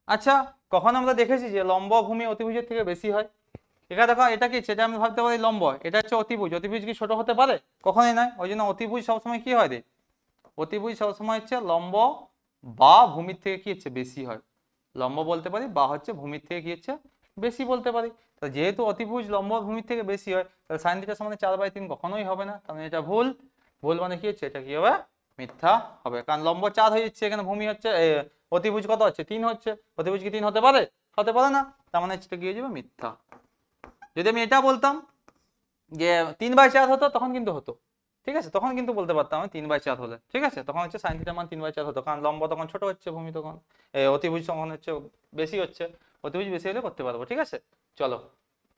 আচ্ছা কখন আমরা দেখেছি যে লম্ব ভূমি অতিভুজের থেকে বেশি হয়? এখানে দেখো এটা কি, সেটা আমি ভাবতে পারি লম্ব, এটা হচ্ছে অতিভুজ, অতিভুজ কি ছোট হতে পারে? কখনোই নয়, ওই জন্য অতিভুজ সবসময় কি হয় রে, অতিভুজ সবসময় হচ্ছে লম্ব বা ভূমির থেকে কি হচ্ছে বেশি হয়, লম্ব বলতে পারি বা হচ্ছে ভূমির থেকে কি হচ্ছে বেশি বলতে পারি। তো যেহেতু অতিভুজ লম্ব ভূমির থেকে বেশি হয়, তাহলে সাইন থিটার সমান 4/3 কখনোই হবে না, তার মানে এটা ভুল। ভুল মানে কি হচ্ছে, এটা কি হবে মিথ্যা হবে, কারণ লম্ব 4 হয়ে যাচ্ছে, এখানে ভূমি হচ্ছে অতিভুজ কত হচ্ছে 3 হচ্ছে, অতিভুজ কি 3 হতে পারে? হতে পারে না, তার মানে এটা কি হয়ে যাবে মিথ্যা। যদি আমি এটা বলতাম যে 3/4 হতো তখন কিন্তু হতো, ঠিক আছে, তখন কিন্তু বলতে পারতাম আমি 3/4 হলে, ঠিক আছে, তখন হচ্ছে সাইন থিটার মান 3/4 হতো, কারণ লম্ব তখন ছোট হচ্ছে, ভূমি তখন অতিভুজ তখন হচ্ছে বেশি হচ্ছে, অতিভুজ বেশি হলে করতে পারবো, ঠিক আছে। চলো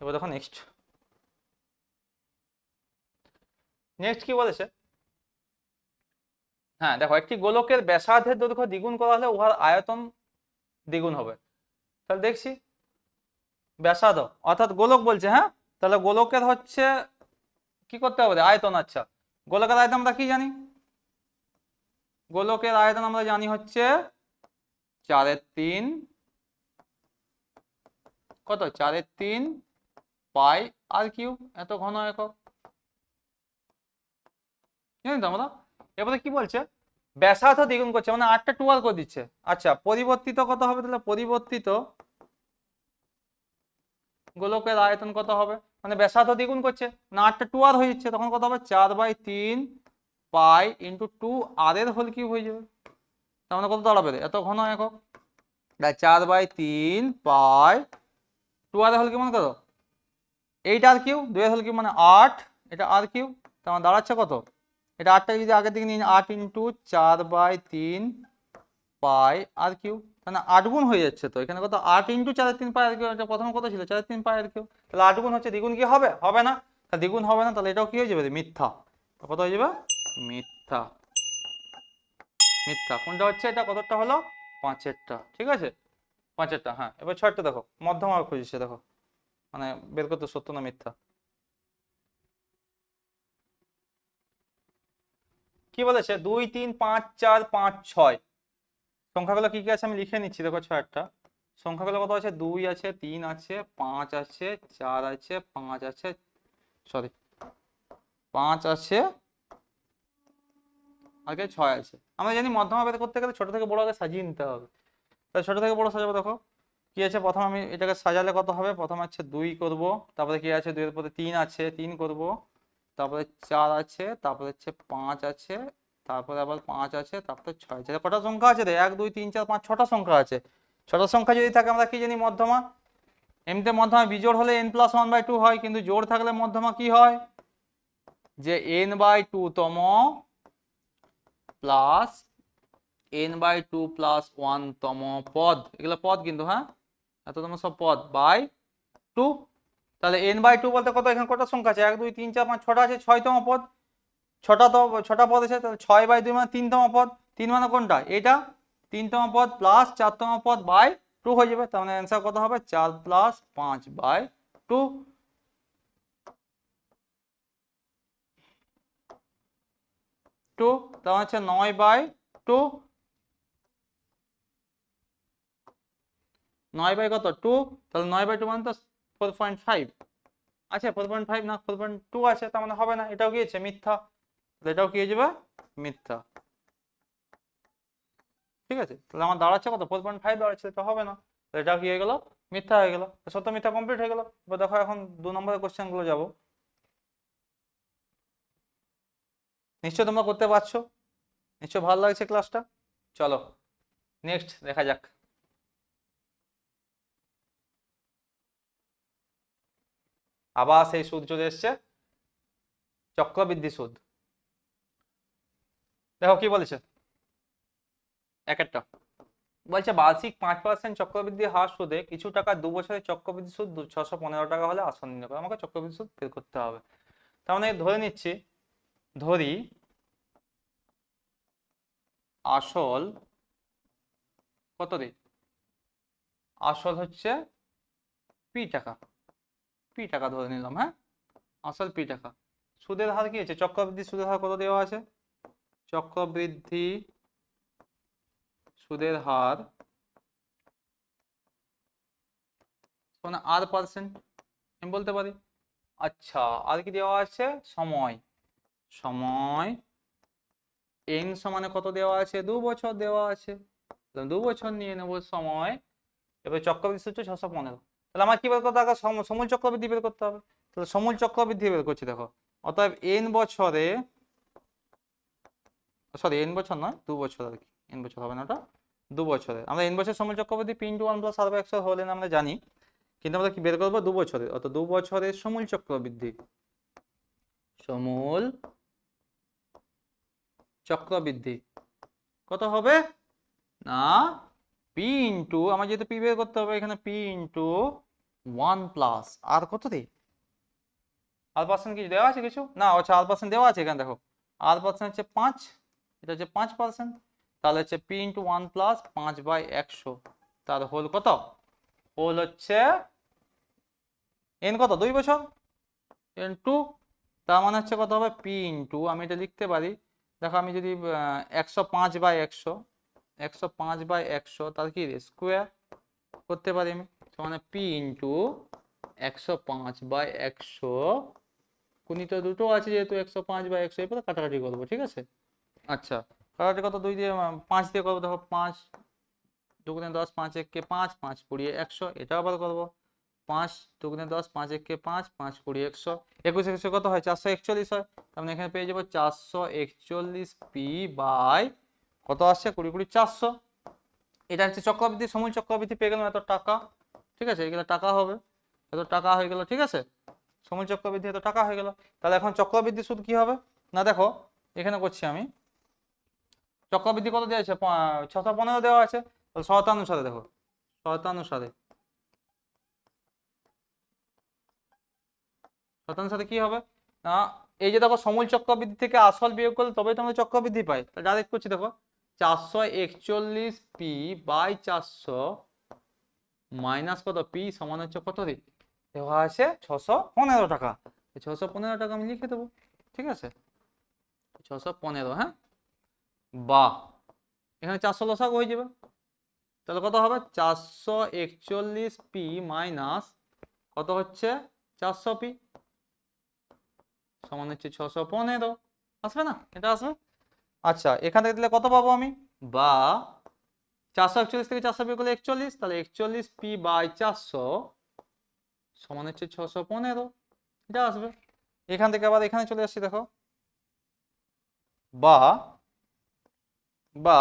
এবার দেখো নেক্সট, নেক্সট কি বলেছে, হ্যাঁ দেখো একটি গোলকের ব্যাসার্ধের দৈর্ঘ্য দ্বিগুণ করা হলে উহার আয়তন দ্বিগুণ হবে। তাহলে দেখছি ব্যাসার্ধ অর্থাৎ গোলক বলছে, হ্যাঁ, তাহলে গোলকের হচ্ছে কি করতে হবে আয়তন। আচ্ছা গোলকের আয়তন আমরা কি জানি, গোলকের আয়তন আমরা জানি হচ্ছে 4/3, কত 4/3 পাই আর কিউব, এত ঘন একক, জানি তো আমরা। এবারে কি বলছে ব্যাসার্ধ দ্বিগুণ করছে, মানে 8টা 12 করে দিচ্ছে। আচ্ছা পরিবর্তিত কত হবে, তাহলে পরিবর্তিত গোলকের আয়তন কত হবে, মানে ব্যাসার্ধ দ্বিগুণ করছে না, 8টা 12 হয়ে যাচ্ছে, তখন কত হবে 4/3 পাই ইন্টু 2 আর এর হোল কিউব হয়ে যাবে, তার মানে কত দাঁড়াবে এত ঘন একক, 4/3 পাই 2 আর হোল কিউব মানে কত 8 আর কিউব, 2 এর হোল কিউব মানে 8, এটা আর কিউব, তার মানে দাঁড়াচ্ছে কত, এটা 8টাকে যদি আগের দিকে নিয়ে 8 ইন্টু 4/3 পাই আর কিউব, মানে 8 গুণ হয়ে যাচ্ছে, তো এখানে কত 8 ইন্টু 4/3 পাই আর কিউব, এটা প্রথম কত ছিল 4/3 পাই আর কিউব, তাহলে 8 গুণ হচ্ছে, দ্বিগুণ কি হবে, হবে না, তাহলে দ্বিগুণ হবে না, তাহলে এটাও কি হয়ে যাবে মিথ্যা, কত হয়ে যাবে মিথ্যা, মিথ্যা কোনটা হচ্ছে, এটা কতটা হলো 5এরটা, ঠিক আছে 5এরটা, হ্যাঁ। এবার 6টা দেখো, মধ্যমা খুঁজছে দেখো, মানে বের করতে সত্য না মিথ্যা, কি বলেছে 2 3 5 4 5 6 সংখ্যাগুলো কি কি আছে আমি লিখে নিচ্ছি, দেখো 6টা সংখ্যাগুলো কত আছে, 2 আছে, 3 আছে, 5 আছে, 4 আছে, 5 আছে, সরি 5 আছে, আগে 6 আছে। আমরা জানি মধ্যমা বের করতে গেলে ছোট থেকে বড় আগে সাজিয়ে নিতে হবে, তাহলে ছোট থেকে বড় সাজাবো, দেখো কি আছে, প্রথম আমি এটাকে সাজালে কত হবে, প্রথম হচ্ছে 2 করব, তারপরে কি আছে 2 এর পরে 3 আছে 3 করব, তারপরে 4 আছে, তারপরে হচ্ছে 5 আছে, তারপরে আবার 5 আছে, তারপরে 6 আছে। কটা সংখ্যা আছে রে? 1 2 3 4 5 6টা সংখ্যা আছে। 6টা সংখ্যা যদি থাকে আমরা কি জানি? মধ্যমা। এমনিতে মধ্যমা বিজোড় হলে n+1/2 হয়, কিন্তু জোড় থাকলে মধ্যমা কি হয়? যে n/2 তম প্লাস n/2 প্লাস 1 তম পদ, এগুলো পদ কিন্তু, হ্যাঁ এততম সব পদ বাই 2। তাহলে n/2 বলতে কত? এখানে কটা সংখ্যা আছে? 1 2 3 4 5 6টা আছে, 6তম পদ। 6টা পদ আছে, তাহলে 6/2 মানে 3তম পদ। 3 মানে কোনটা? এটা 3তম পদ প্লাস 4তম পদ বাই 2 হয়ে যাবে। তার মানে অ্যান্সার কত হবে? 4 + 5/2। 2 তার মানে হচ্ছে 9/2। 9 বাই কত? 2। তাহলে 9/2 মানে তো 4.5 আছে। 4.5 না 4.2 আছে, তার মানে হবে না। এটাও কি আছে? মিথ্যা। এটাও কি হয়ে যাবে? মিথ্যা। ঠিক আছে, তাহলে আমার দাঁড়াচ্ছে কত? 4.5 দাঁড়াচ্ছে, এটা হবে না। এটাও কি হয়ে গেল? মিথ্যা হয়ে গেল। সত্য মিথ্যা কমপ্লিট হয়ে গেল। এবার দেখো এখন 2 নম্বরের কোশ্চেন গুলো যাবো। নিশ্চয় তোমরা করতে পারছো, নিশ্চয় ভালো লাগছে ক্লাসটা। চলো নেক্সট দেখা যাক। আবার সেই সুদ চলে এসছে, চক্রবৃদ্ধি সুদ। দেখো কি বলেছে এক একটা। বলছে বার্ষিক 5% চক্রবৃদ্ধি হার সুদে কিছু টাকা 2 বছরের চক্রবৃদ্ধি সুদ 615 টাকা হলে আসল নির্ণয় করে। আমাকে চক্রবৃদ্ধি সুদ বের করতে হবে। তার মানে ধরে নিচ্ছি, ধরি আসল কত দিন? আসল হচ্ছে পি টাকা, পি টাকা ধরে নিলাম, হ্যাঁ আসল পি টাকা। সুদের হার কি আছে? চক্রবৃদ্ধি সুদের হার কত দেওয়া আছে? চক্রবৃদ্ধি সুদের হার মানে r%, আমি বলতে পারি। আচ্ছা, আর কি দেওয়া আছে? সময়। সময় n সমানে কত দেওয়া আছে? 2 বছর দেওয়া আছে। 2 বছর নিয়ে নেব সময়। এবার চক্রবৃদ্ধি হচ্ছে 615। তাহলে আমার কি বের করতে হবে? সমূল চক্রবৃদ্ধি বের করতে হবে। তাহলে সমূল চক্রবৃদ্ধি বের করছি, দেখো। অতএব n বছরে, সরি n বছর নয় 2 বছর আর কি, n বছর হবে না, ওটা 2 বছরে। আমরা n বছর সমূল চক্রবৃদ্ধি p × 1 + r/x হলে আমরা জানি, কিন্তু আমরা কি বের করবো? 2 বছরে। অর্থাৎ 2 বছরের সমূল চক্রবৃদ্ধি, সমূল চক্রবৃদ্ধি কত হবে? না পি ইন্টু, আমার যেহেতু পি বের করতে হবে, এখানে পি ইন্টু 1 প্লাস আর কত রে? r% কিছু দেওয়া আছে? কিছু না। আচ্ছা r% দেওয়া আছে এখানে, দেখো r% হচ্ছে 5, এটা হচ্ছে 5%। তাহলে হচ্ছে পি ইন্টু 1 প্লাস 5/100, তার হোল কত? হোল হচ্ছে n কত? 2 বছর, n2। তার মানে হচ্ছে কত হবে? পি ইন্টু, আমি এটা লিখতে পারি, দেখো আমি যদি 105/100, 105/100 তার কি স্কোয়ার করতে পারি আমি, মানে পি ইন্টু 105/100 গুণিত দুটো আছে, যেহেতু 105/100 এরপরে কাটাকাটি করবো। ঠিক আছে, আচ্ছা কাটাকাটি কত? 2 দিয়ে 5 দিয়ে করবো। দেখো 5 2 × 10, 5 1 কে 5, 5 20 100, এটাও আবার করবো। 5 2 × 10, 5 1 কে 5, 5 20 100, 21 100 কত হয়? 441 হয়। তার মানে এখানে পেয়ে যাবো 441 পি বাই কত আসছে? 20 20 400। এটা হচ্ছে চক্রবৃদ্ধি, সমূল চক্রবৃদ্ধি পেয়ে গেলাম এত টাকা। ঠিক আছে, এগুলো টাকা হবে, এত টাকা হয়ে গেল। ঠিক আছে, সমূল চক্রবৃদ্ধি এত টাকা হয়ে গেল। তাহলে এখন চক্রবৃদ্ধি সুদ কি হবে? না দেখো এখানে করছি আমি, চক্রবৃদ্ধি কত দেওয়া আছে? 615 দেওয়া আছে। তাহলে শতানুসারে, দেখো শতানুসারে, শতানুসারে কি হবে? না এই যে দেখো সমূল চক্রবৃদ্ধি থেকে আসল বিয়োগ করলে তবেই তো আমরা চক্রবৃদ্ধি পাই। তাহলে ডাইরেক্ট করছি, দেখো 441 পি বাই 400 মাইনাস কত? পি সমান হচ্ছে কত রে? দেওয়া আছে 615 টাকা। 615 টাকা আমি লিখে দেবো। ঠিক আছে, 615, হ্যাঁ বা এখানে 400 লসাগু হয়ে যাবে। তাহলে কত হবে? 441 পি মাইনাস কত হচ্ছে? 400 পি সমান হচ্ছে 615। আসবে না? এটা আসবে। আচ্ছা এখান থেকে দিলে কত পাবো আমি? বা 441 থেকে 400 বিয়োগ করলে 41, তাহলে 41 পি বাই 400 সমান হচ্ছে 615, এটা আসবে। এখান থেকে আবার এখানে চলে আসছি, দেখো বা বা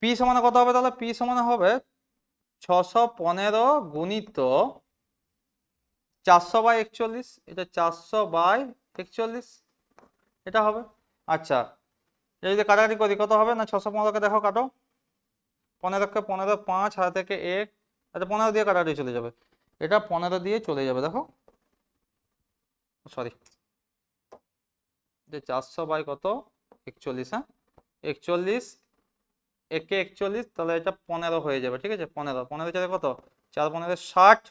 পি সমান কত হবে, তাহলে পি সমান হবে 615 গুণিত 400/41, এটা 400/41 এটা হবে। আচ্ছা, এটা যদি কাটাকাটি করি কত হবে, না 615কে দেখো কাটো, 15কে 15, 5 হাতে থেকে 1, আচ্ছা 15 দিয়ে কাটাকাটি চলে যাবে, এটা 15 দিয়ে চলে যাবে, দেখো সরি, যে 400/কত 41, হ্যাঁ 41, একে 41, তাহলে এটা 15 হয়ে যাবে, ঠিক আছে 15, 15 চারে কত, 4 15 60,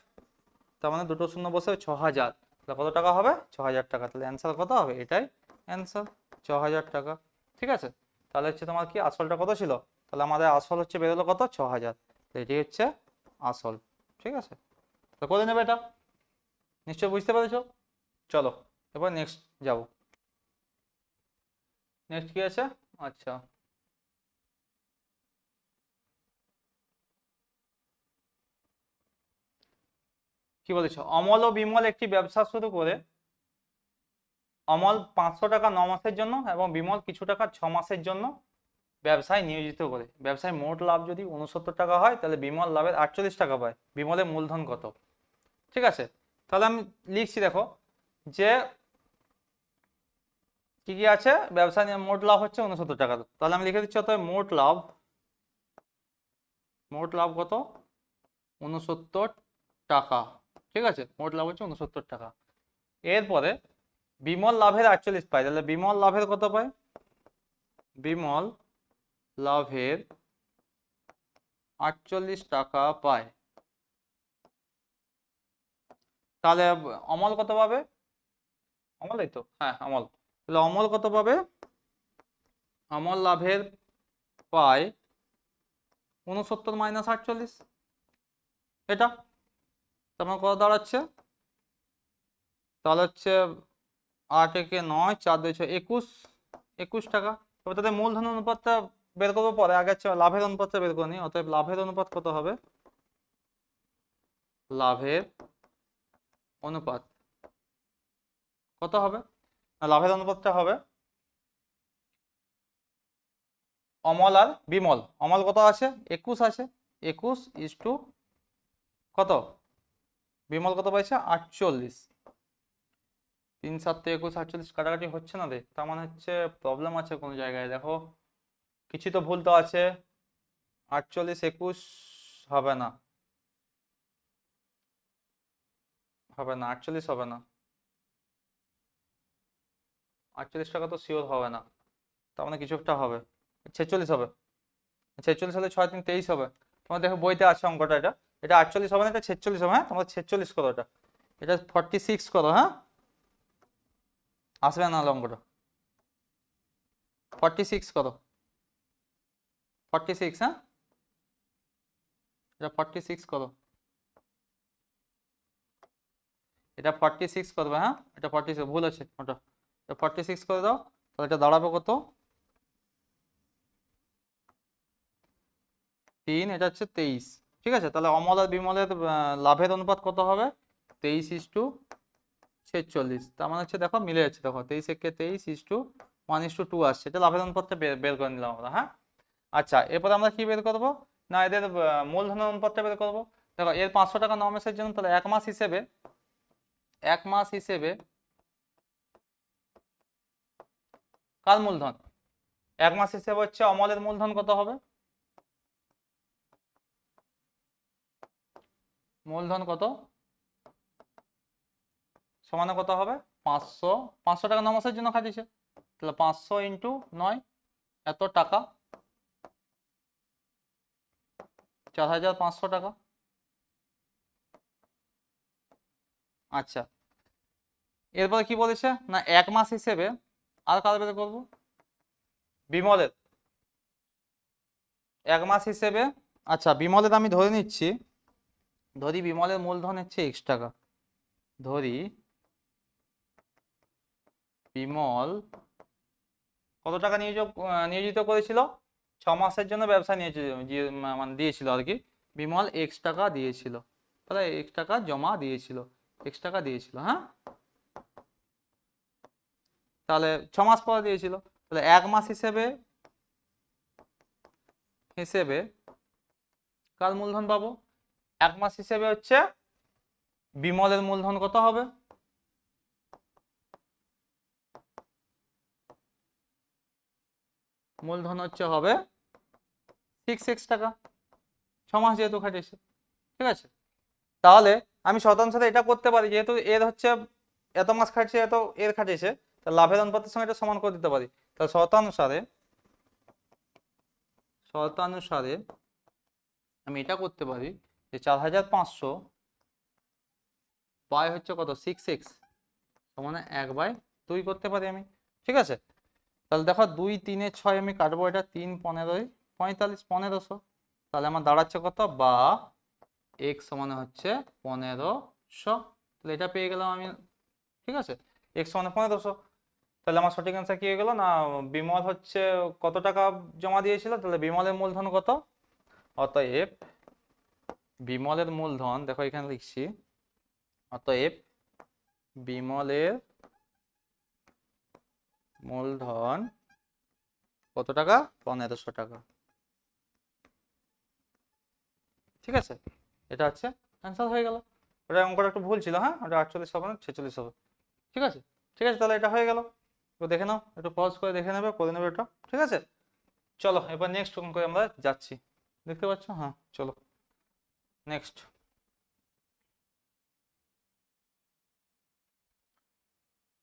তার মানে দুটো শূন্য বসে 6000, তাহলে কত টাকা হবে, 6000 টাকা। তাহলে অ্যান্সার কত হবে, এটাই অ্যান্সার 6000 টাকা। ঠিক আছে, তাহলে হচ্ছে তোমার কি আসলটা কত ছিল, তাহলে আমাদের আসল হচ্ছে বেরোলো কত, 6000, এটি হচ্ছে আসল। ঠিক আছে, তো করে নেবে এটা, নিশ্চয় বুঝতে পেরেছো। চলো এবার নেক্সট যাব, নেক্সট কি আছে, আচ্ছা কি বলেছো, অমল ও বিমল একটি ব্যবসা শুরু করে অমল 500 টাকা 9 মাসের জন্য এবং বিমল কিছু টাকা 6 মাসের জন্য ব্যবসায় নিয়োজিত করে। ব্যবসায় মোট লাভ যদি 69 টাকা হয়, তাহলে বিমল লাভের 48 টাকা পায়। বিমলের মূলধন কত। ঠিক আছে, তাহলে আমি লিখছি, দেখো যে কি কি আছে, ব্যবসা নিয়ে মোট লাভ হচ্ছে 69 টাকা, তাহলে আমি লিখে দিচ্ছি অতএব মোট লাভ, মোট লাভ কত, 69 টাকা। ঠিক আছে, মোট লাভ হচ্ছে 69 টাকা। এরপরে বিমল লাভের 48 পায়, তাহলে বিমল লাভের কত পায়, বিমল লাভের 48 টাকা পায়। তাহলে অমল কত পাবে, অমল এই তো, হ্যাঁ অমল, তাহলে অমল কত পাবে, অমল লাভের পায় 69 মাইনাস 48, এটা তোমার কত দাঁড়াচ্ছে, তাহলে হচ্ছে 8 একে 9, 4 2 6, 21, 21 টাকা। তবে তাদের মূলধন অনুপাতটা বের করবো পরে, আগে হচ্ছে লাভের অনুপাতটা বের করে নিই। অতএব লাভের অনুপাত কত হবে, লাভের অনুপাত কত হবে, না লাভের অনুপাতটা হবে অমল আর বিমল, অমল কত আছে 21 আছে, 21 কত, বিমল কত পাইছে 48, 3 7 21 48, কাটাকাটি হচ্ছে না রে, তার মানে হচ্ছে প্রবলেম আছে কোনো জায়গায়, দেখো কিছু তো ভুল তো আছে, 48 21 হবে না, হবে না 48 হবে না, 48 টাকা তো শিওর হবে না, তার মানে কিছু একটা হবে, 46 হবে, 46 হলে 6 3 23 হবে, তোমার দেখো বইতে আছে অঙ্কটা, এটা এটা 48 হবে না, এটা 46 হবে, হ্যাঁ তোমরা 46 করো, এটা এটা 46 করো, হ্যাঁ আসবে না অঙ্কটা, 46 করো, 46, হ্যাঁ এটা 46 করো, এটা 46 করবে, হ্যাঁ এটা 46 ভুল আছে ওটা, এটা 46 করে দাও, তাহলে এটা দাঁড়াবে কত 3, এটা হচ্ছে 23। ঠিক আছে, তাহলে অমল আর বিমলের লাভের অনুপাত কত হবে, 23:46, তার মানে হচ্ছে দেখো মিলে যাচ্ছে, দেখো 23 একে 23:1:2 আসছে, এটা লাভের অনুপাতটা বের করে নিলাম আমরা, হ্যাঁ। আচ্ছা, এরপরে আমরা কি বের করবো, না এদের মূলধনের অনুপাতটা বের করবো। দেখো এর 500 টাকা 9 মাসের জন্য, তাহলে 1 মাস হিসেবে, 1 মাস হিসেবে কার মূলধন, 1 মাস হিসেবে হচ্ছে অমলের মূলধন কত হবে, মূলধন কত সমানে কত হবে 500, 500 টাকা 9 মাসের জন্য খাটিয়েছে, তাহলে 500 ইন্টু 9, এত টাকা, 4500 টাকা। আচ্ছা, এরপরে কি বলেছে, না 1 মাস হিসেবে আর কার বের করবো, বিমলের 1 মাস হিসেবে। আচ্ছা বিমলের আমি ধরে নিচ্ছি, ধরি বিমলের মূলধন হচ্ছে x টাকা, ধরি বিমল কত টাকা নিয়োজিত করেছিল, 6 মাসের জন্য ব্যবসা মানে দিয়েছিল আর কি, বিমল x টাকা দিয়েছিল, তাহলে x টাকা জমা দিয়েছিল, x টাকা দিয়েছিল, হ্যাঁ তাহলে 6 মাস পরে দিয়েছিল, তাহলে 1 মাস হিসেবে হিসেবে কার মূলধন পাবো? 1 মাস হিসেবে হচ্ছে বিমলের মূলধন কত হবে? মূলধন হচ্ছে হবে 6x টাকা, 6 মাস যেহেতু খাটিয়েছে। ঠিক আছে, তাহলে আমি শতাংশে এটা করতে পারি, যেহেতু এর হচ্ছে এত মাস খাটিয়েছে, এত এর খাটিয়েছে, তা লাভের অনুপাতের সঙ্গে এটা সমান করে দিতে পারি। তাহলে শতানুসারে আমি এটা করতে পারি যে 4500 বাই হচ্ছে কত 6x সমানে 1/2 করতে পারি আমি। ঠিক আছে, তাহলে দেখো 2 3 6 আমি কাটবো, এটা 3 15 45 1500, তাহলে আমার দাঁড়াচ্ছে কত, বা x সমানে হচ্ছে 1500। তাহলে এটা পেয়ে গেলাম আমি। ঠিক আছে, x সমানে 1500। তাহলে আমার সঠিক অ্যান্সার কি হয়ে গেল না, বিমল হচ্ছে কত টাকা জমা দিয়েছিল, তাহলে বিমলের মূলধন কত, অতএব বিমলের মূলধন, দেখো এখানে লিখছি, অতএব বিমলের মূলধন কত টাকা, 1500 টাকা। ঠিক আছে, এটা হচ্ছে অ্যান্সার হয়ে গেল। ওটা অঙ্কটা একটু ভুল ছিল, হ্যাঁ, ওটা 48 হবে না 46 হবে। ঠিক আছে, ঠিক আছে, তাহলে এটা হয়ে গেল। একটু দেখে নাও, একটু পজ করে দেখে নেবে, করে নেবে এটা। ঠিক আছে, চলো এবার নেক্সট অঙ্কে আমরা যাচ্ছি। দেখতে পাচ্ছ, হ্যাঁ চলো নেক্সট।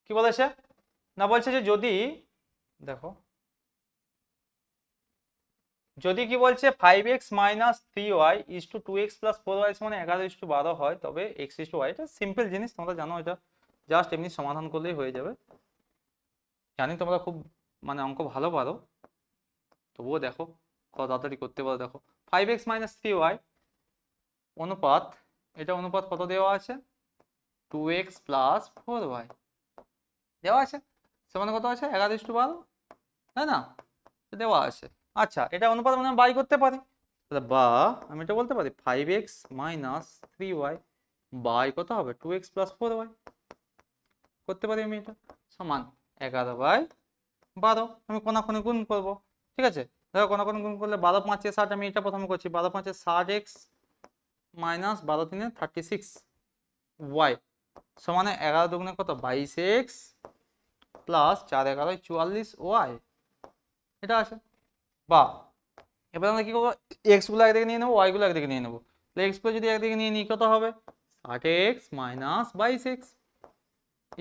কি বলেছে না, বলছে যে যদি, দেখো যদি কি বলছে 5x minus 3y is to 2x plus 4y মানে 11:12 হয়, তবে x ইস টু y, এটা সিম্পল জিনিস, তোমরা জানো, এটা জাস্ট এমনি সমাধান করলেই হয়ে যাবে। জানি তোমরা খুব মানে অঙ্ক ভালো পারো, তবুও দেখো কত তাড়াতাড়ি করতে পারো। দেখো 5x মাইনাস 3y অনুপাত, এটা অনুপাত কত দেওয়া আছে, 2x প্লাস 4y দেওয়া আছে, সমান কত আছে 11:12, তাই না, দেওয়া আছে। আচ্ছা, এটা অনুপাত মানে বাই করতে পারি, বা আমি এটা বলতে পারি 5x মাইনাস 3y বাই কত হবে 2x প্লাস 4y, করতে পারি আমি এটা, সমান 11/12। আমি কোনাকুনি গুণ করব। ঠিক আছে, দেখো কোনাকুনি গুণ করলে 12 5 60, আমি এটা প্রথমে করছি, 12 5 60x মাইনাস 12 3 36 y সমানে 11 দুগুণে কত 22x প্লাস 4 11 44 y, এটা আছে। বা এবার আমরা কি করবো, এক্স গুলো একদিকে নিয়ে নেবো, ওয়াই গুলো একদিকে নিয়ে নেবো। তাহলে এক্স গুলো যদি একদিকে নিয়ে নিই কত হবে, 60x minus 22x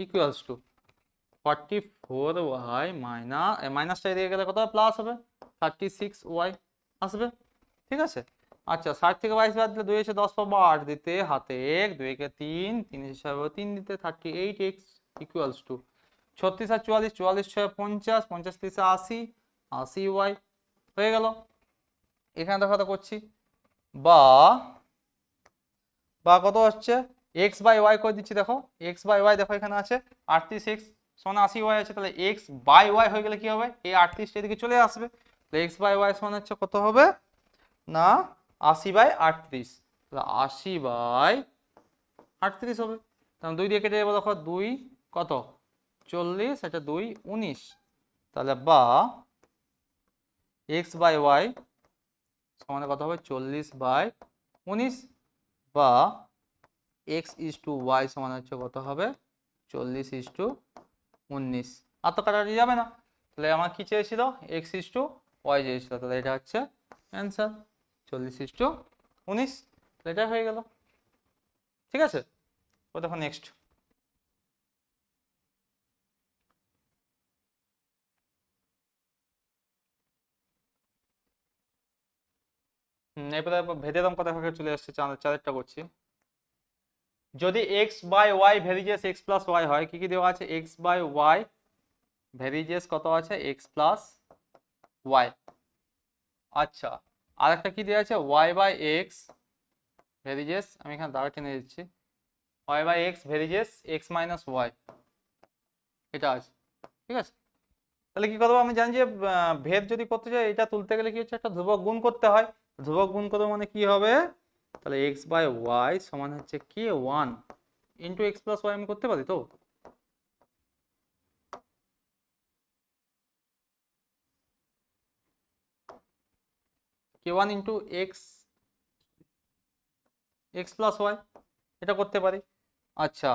equals to 44y minus, মাইনাসটা এদিকে গেলে কত প্লাস হবে 36y আসবে। ঠিক আছে, আচ্ছা 60 থেকে 22 বাদ দিলে 2 এসে 10 পাবো, 8 দিতে হাতে 1, 2 কে 3, 3 হিসাবে 3 দিতে 38x equals to 36 R 44, 44 6 50, 50 3 80, 80y হয়ে গেল। এখানে দেখো তো করছি, বা বা কত হচ্ছে এক্স বাই ওয়াই করে দিচ্ছি, দেখো এক্স বাই ওয়াই দেখো এখানে আছে 38x সমান 80y আছে, তাহলে এক্স বাই ওয়াই হয়ে গেলে কি হবে, এই 38 এদিকে চলে আসবে, তাহলে এক্স বাই ওয়াই সমান হচ্ছে কত হবে না 80/38, তাহলে 80/38 হবে। তাহলে 2 দিয়ে কেটে যাবো, দেখো 2 কত 40, এটা 2 19, তাহলে বা এক্স বাই ওয়াই সমান কত হবে 40/19, বা x ইস টু ওয়াই সমান হচ্ছে কত হবে 40:19। আর তো কাটাকাটি যাবে না, তাহলে আমার কি চেয়েছিল, x ইস টু ওয়াই চেয়েছিল, তাহলে এটা হচ্ছে অ্যান্সার 40:19, তাহলে এটা হয়ে গেল। ঠিক আছে, ও দেখো নেক্সট। এরপরে ভেদে দাম কথা চলে আসছে, চারেরটা করছি। যদি x by y varies as x plus y হয়, কি কি দেওয়া আছে, এক্স বাই ওয়াই ভেরিজেস কত আছে এক্স প্লাস ওয়াই। আচ্ছা, আর একটা কি দেওয়া আছে ওয়াই বাই এক্স ভেরিজেস, আমি এখানে দাঁড়া টেনে দিচ্ছি, y by x varies as x minus y, এটা আছে। ঠিক আছে, তাহলে কি করবো, আমি জানি যে ভেদ যদি করতে চাই, এটা তুলতে গেলে কি হচ্ছে একটা ধ্রুবক গুণ করতে হয়, ধ্রুবক গুণ করবো মানে কি হবে, তাহলে এক্স বাই ওয়াই সমান হচ্ছে কি 1 ইন্টু এক্স প্লাস ওয়াই, আমি করতে পারি তো। k1 into X X plus Y, এটা করতে পারি। আচ্ছা,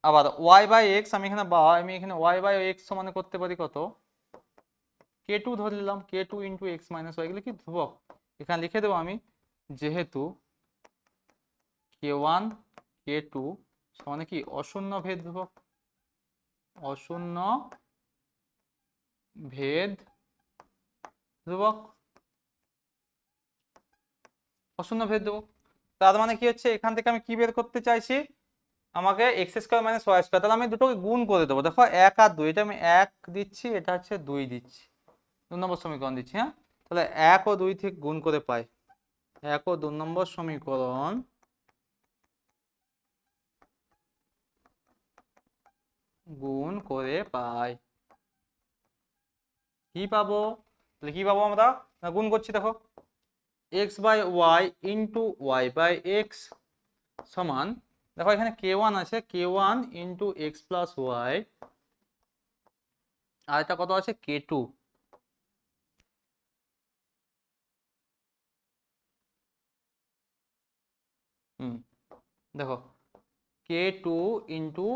আবার ওয়াই বাই এক্স আমি এখানে ওয়াই বাই এক্স সমানে করতে পারি কত, k2 ধরে নিলাম, k2 into X minus Y, এগুলো কি ধ্রুবক, এখানে লিখে দেবো আমি, যেহেতু k1 k2 সমানে কি অশূন্য ভেদ ধ্রুবক, অশূন্য ভেদ ধ্রুবক, অশূন্য ভেদ ধ্রুবক। তার মানে কি হচ্ছে, এখান থেকে আমি কি বের করতে চাইছি, আমাকে X square minus Y square, তাহলে আমি দুটোকে গুণ করে দেবো। দেখো 1 আর 2, এটা আমি 1 দিচ্ছি, এটা হচ্ছে 2 দিচ্ছি, 2 নম্বর সমীকরণ দিচ্ছি। হ্যাঁ, তাহলে 1 ও 2 থেকে গুণ করে পাই, 1 ও 2 নম্বর সমীকরণ গুণ করে পাই, কি পাবো, তাহলে কি পাবো আমরা, গুণ করছি, দেখো x by y into y by x সমান, দেখো এখানে k1 আছে, k1 into x plus y, আর এটা কত আছে k2, দেখো k2 into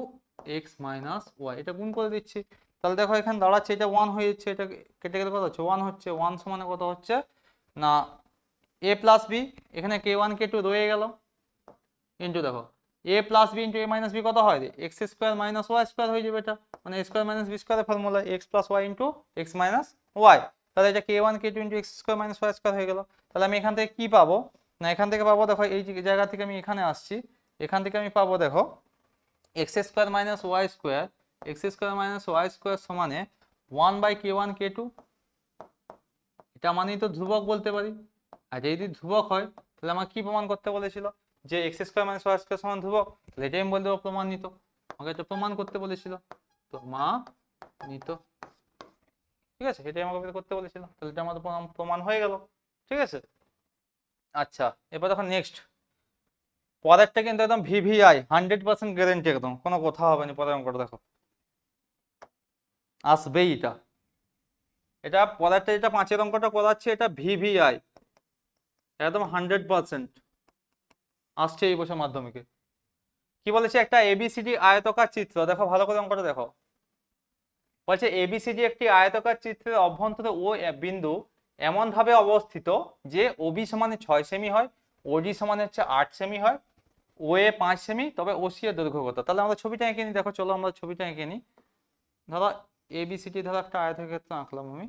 X minus y, এটা গুণ করে দিচ্ছি। তাহলে দেখো এখানে দাঁড়াচ্ছে, এটা 1 হয়ে যাচ্ছে, এটা কেটে গেলে কত হচ্ছে 1 হচ্ছে, 1 সমানে কত হচ্ছে না a প্লাস বি, এখানে k1 k2 রয়ে গেল, ইন্টু দেখো a plus B into a minus B কত হয়, X square minus Y square হয়ে যাবে, এটা মানে a স্কোয়ার মাইনাস বি স্কোয়ারের formula, X plus Y into X minus Y, তাহলে এটা k1 k2 into X square minus Y square হয়ে গেল। তাহলে আমি এখান থেকে কি পাবো, না এখান থেকে পাবো, দেখো এই জায়গা থেকে আমি এখানে আসছি, এখান থেকে আমি পাবো, দেখো X square minus Y square, X square minus Y square সমানে 1 বাই k1 k2, এটা মানেই তো ধ্রুবক বলতে পারি। আর যদি ধ্রুবক হয় তাহলে আমাকে কি প্রমাণ করতে বলেছিল, যে X square minus Y square সমান ধ্রুবক, তাহলে এটাই আমি বলে দেবো প্রমাণিত, আমাকে এটা প্রমাণ করতে বলেছিল, প্রমাণিত, ঠিক আছে, এটাই আমাকে বের করতে বলেছিল, তাহলে এটা আমাদের প্রমাণ হয়ে গেল, ঠিক আছে। আচ্ছা, এবার দেখো নেক্সট, পরেরটা কিন্তু একদম ভিভিআই 100% গ্যারেন্টি, একদম কোনো কথা হবে না, পরের অঙ্কটা দেখো আসবেই এটা, এটা পরেরটা যেটা 5-এর অঙ্কটা করাচ্ছে, এটা ভিভিআই একদম 100% আসছে এই বছর মাধ্যমিকে। কি বলেছে, একটা এবিসিডি আয়তকার চিত্র, দেখো ভালো করে অঙ্কটা দেখো, বলছে এবিসিডি একটি আয়তকার চিত্রের অভ্যন্তরে ও বিন্দু এমন ভাবে অবস্থিত যে ওবি সমানে 6 সেমি হয়, ওডি সমানে হচ্ছে 8 সেমি হয়, ও এ 5 সেমি, তবে ওসি এর দৈর্ঘ্য কত। তাহলে আমরা ছবিটা এঁকে নিই, দেখো চলো আমরা ছবিটা এঁকে নিই। ধরো এবিসিডি ধরো একটা আয়তক্ষেত্র আঁকলাম আমি,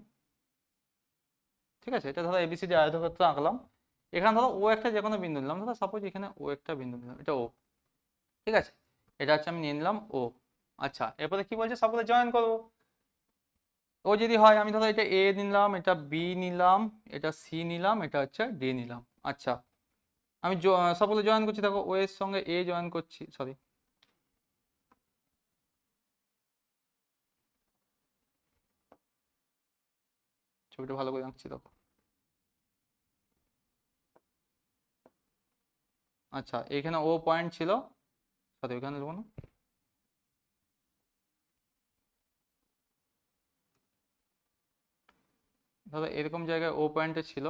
ঠিক আছে, এটা ধরো এবিসিডি আয়তক্ষেত্র আঁকলাম, এখানে ধরো ও একটা যে কোনো বিন্দু নিলাম, ধরো সাপোজ এখানে ও একটা বিন্দু নিলাম, এটা ও, ঠিক আছে, এটা হচ্ছে আমি নিয়ে নিলাম ও। আচ্ছা, এরপরে কি বলছে, সবগুলো জয়েন করবো, ও যদি হয় আমি ধরো এটা এ নিলাম, এটা বি নিলাম, এটা সি নিলাম, এটা হচ্ছে ডি নিলাম। আচ্ছা, আমি সবগুলো জয়েন করছি, দেখো ও এর সঙ্গে এ জয়েন করছি, সরি ছবিটা ভালো করে আঁকছি দেখো। আচ্ছা, এখানে ও পয়েন্ট ছিল, সরি ওখানে দেবো না, ধরো এরকম জায়গায় ও পয়েন্টে ছিল,